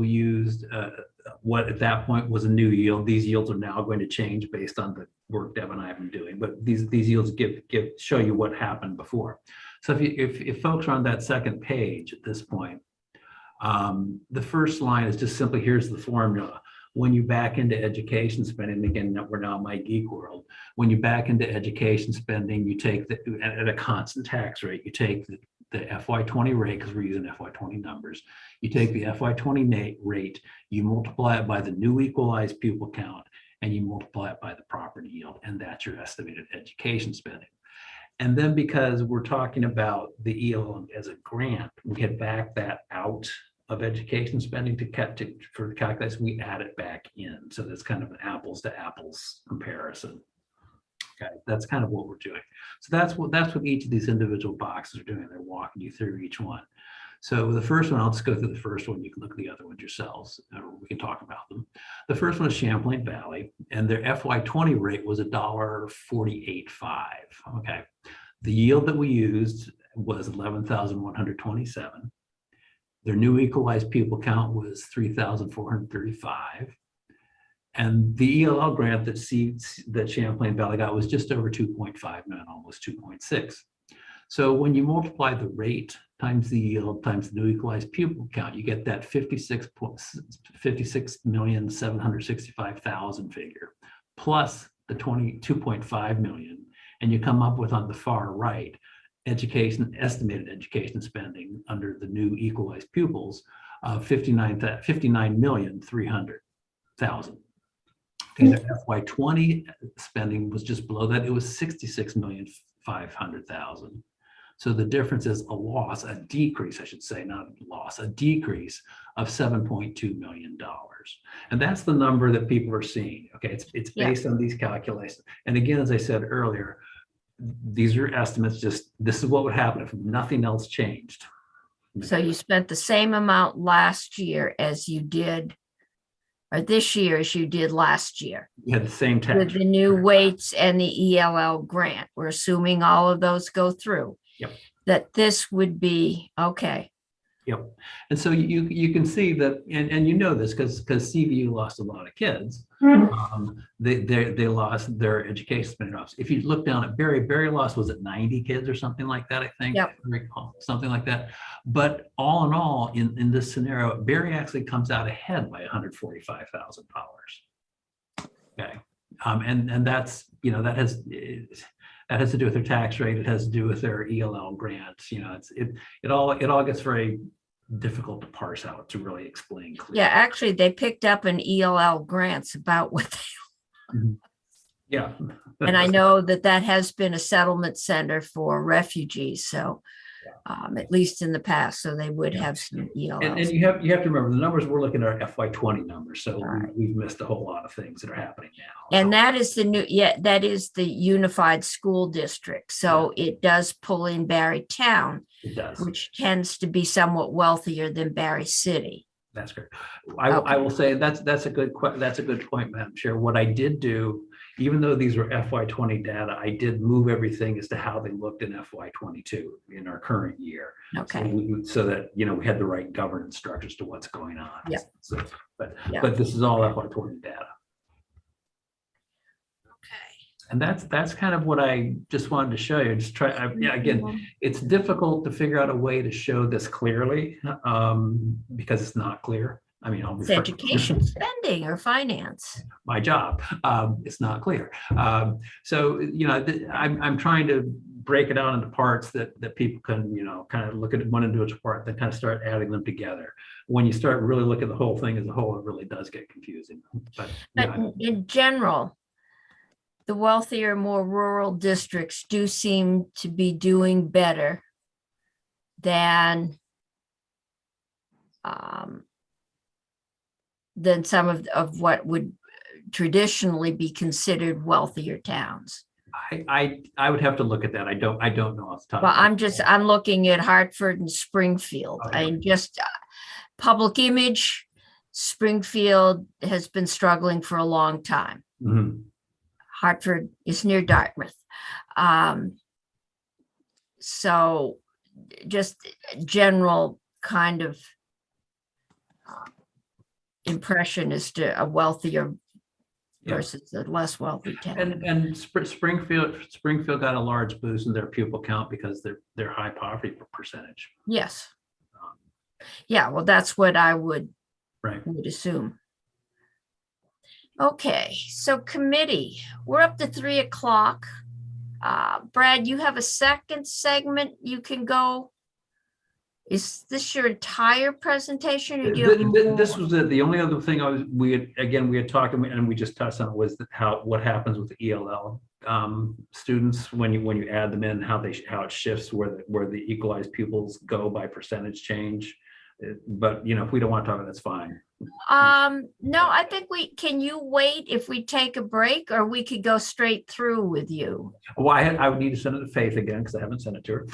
what at that point was a new yield. These yields are now going to change based on the work Deb and I have been doing, but these yields show you what happened before. So if folks are on that second page at this point, the first line is just simply, here's the formula. When you back into education spending, again, we're now my geek world. When you back into education spending, you take at a constant tax rate, you take the FY20 rate, because we're using FY20 numbers. You take the FY20 rate, you multiply it by the new equalized pupil count, and you multiply it by the property yield, and that's your estimated education spending. And then because we're talking about the ELL as a grant, we had backed that out of education spending for the calculation, we add it back in. So that's kind of an apples to apples comparison. Okay, that's kind of what we're doing. So that's what each of these individual boxes are doing. They're walking you through each one. So the first one, I'll just go through the first one. You can look at the other ones yourselves, or we can talk about them. The first one is Champlain Valley, and their FY20 rate was $1.48.5. Okay, the yield that we used was 11,127. Their new equalized pupil count was 3,435. And the ELL grant that Champlain Valley got was just over 2.5 million, almost 2.6. So when you multiply the rate times the yield times the new equalized pupil count, you get that 56,765,000 figure, plus the 22.5 million, and you come up with, on the far right, estimated education spending under the new equalized pupils of 59,300,000. And the FY20 spending was just below that. It was 66,500,000. So the difference is a decrease, I should say, not a loss, a decrease of $7.2 million. And that's the number that people are seeing. Okay, it's based on these calculations. And again, as I said earlier, these are estimates. This is what would happen if nothing else changed. So you spent the same amount last year as you did, or this year as you did last year. You had the same tax with the new weights and the ELL grant. We're assuming all of those go through. Yep. That this would be okay. Yep. And so you can see that, and you know this because CVU lost a lot of kids. They lost their education spending off. If you look down at Berry lost, was it 90 kids or something like that? I think. Yep. Something like that. But all in all, in this scenario, Berry actually comes out ahead by $145,000. Okay. And that's, that has to do with their tax rate. It has to do with their ELL grants. It all gets very difficult to parse out to really explain clearly. Yeah, actually, they picked up an ELL grants about what they. Yeah. And I know that has been a settlement center for refugees. So at least in the past, so they would have some ELLs. And you have to remember the numbers we're looking at are FY20 numbers. So we've missed a whole lot of things that are happening now. And that is that is the unified school district. So it does pull in Barry Town, it does, which tends to be somewhat wealthier than Barry City. That's great. I will say that's a good point, Madam Chair. What I did do, even though these were FY20 data, I did move everything as to how they looked in FY22 in our current year. Okay. So that we had the right governance structures to what's going on. Yeah. So, but this is all FY20 data. And that's kind of what I just wanted to show you. Just again, it's difficult to figure out a way to show this clearly because it's not clear. I mean, it's education spending or finance. My job. It's not clear. So, I'm trying to break it out into parts that people can, kind of look at one individual part, then kind of start adding them together. When you start really looking at the whole thing as a whole, it really does get confusing. But in general, the wealthier, more rural districts do seem to be doing better than some of what would traditionally be considered wealthier towns. I would have to look at that. I don't know off the top. Well, I'm looking at Hartford and Springfield. Just public image. Springfield has been struggling for a long time. Mm-hmm. Hartford is near Dartmouth. So just general kind of impression as to a wealthier versus a less wealthy town. And Springfield got a large boost in their pupil count because they're high poverty percentage. Yes. Yeah, well, that's what I would assume. Okay, so committee, we're up to 3:00. Brad, you have a second segment you can go. Is this your entire presentation? Or do you have this was it. The only other thing we had talked and we just touched on was what happens with the ELL students when you add them in, how it shifts where the equalized pupils go by percentage change. But if we don't want to talk about it, that's fine. No, I think can you wait if we take a break, or we could go straight through with you? Well, I would need to send it to Faith again because I haven't sent it to her.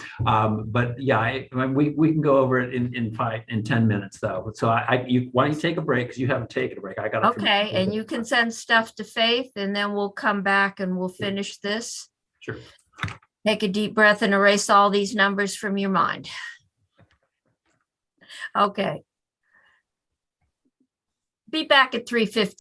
But yeah, we can go over it in 10 minutes though. So why don't you take a break, because you haven't taken a break. I got Okay, and you can send stuff to Faith, and then we'll come back and we'll finish this. Sure. Take a deep breath and erase all these numbers from your mind. Okay. Be back at 3:15.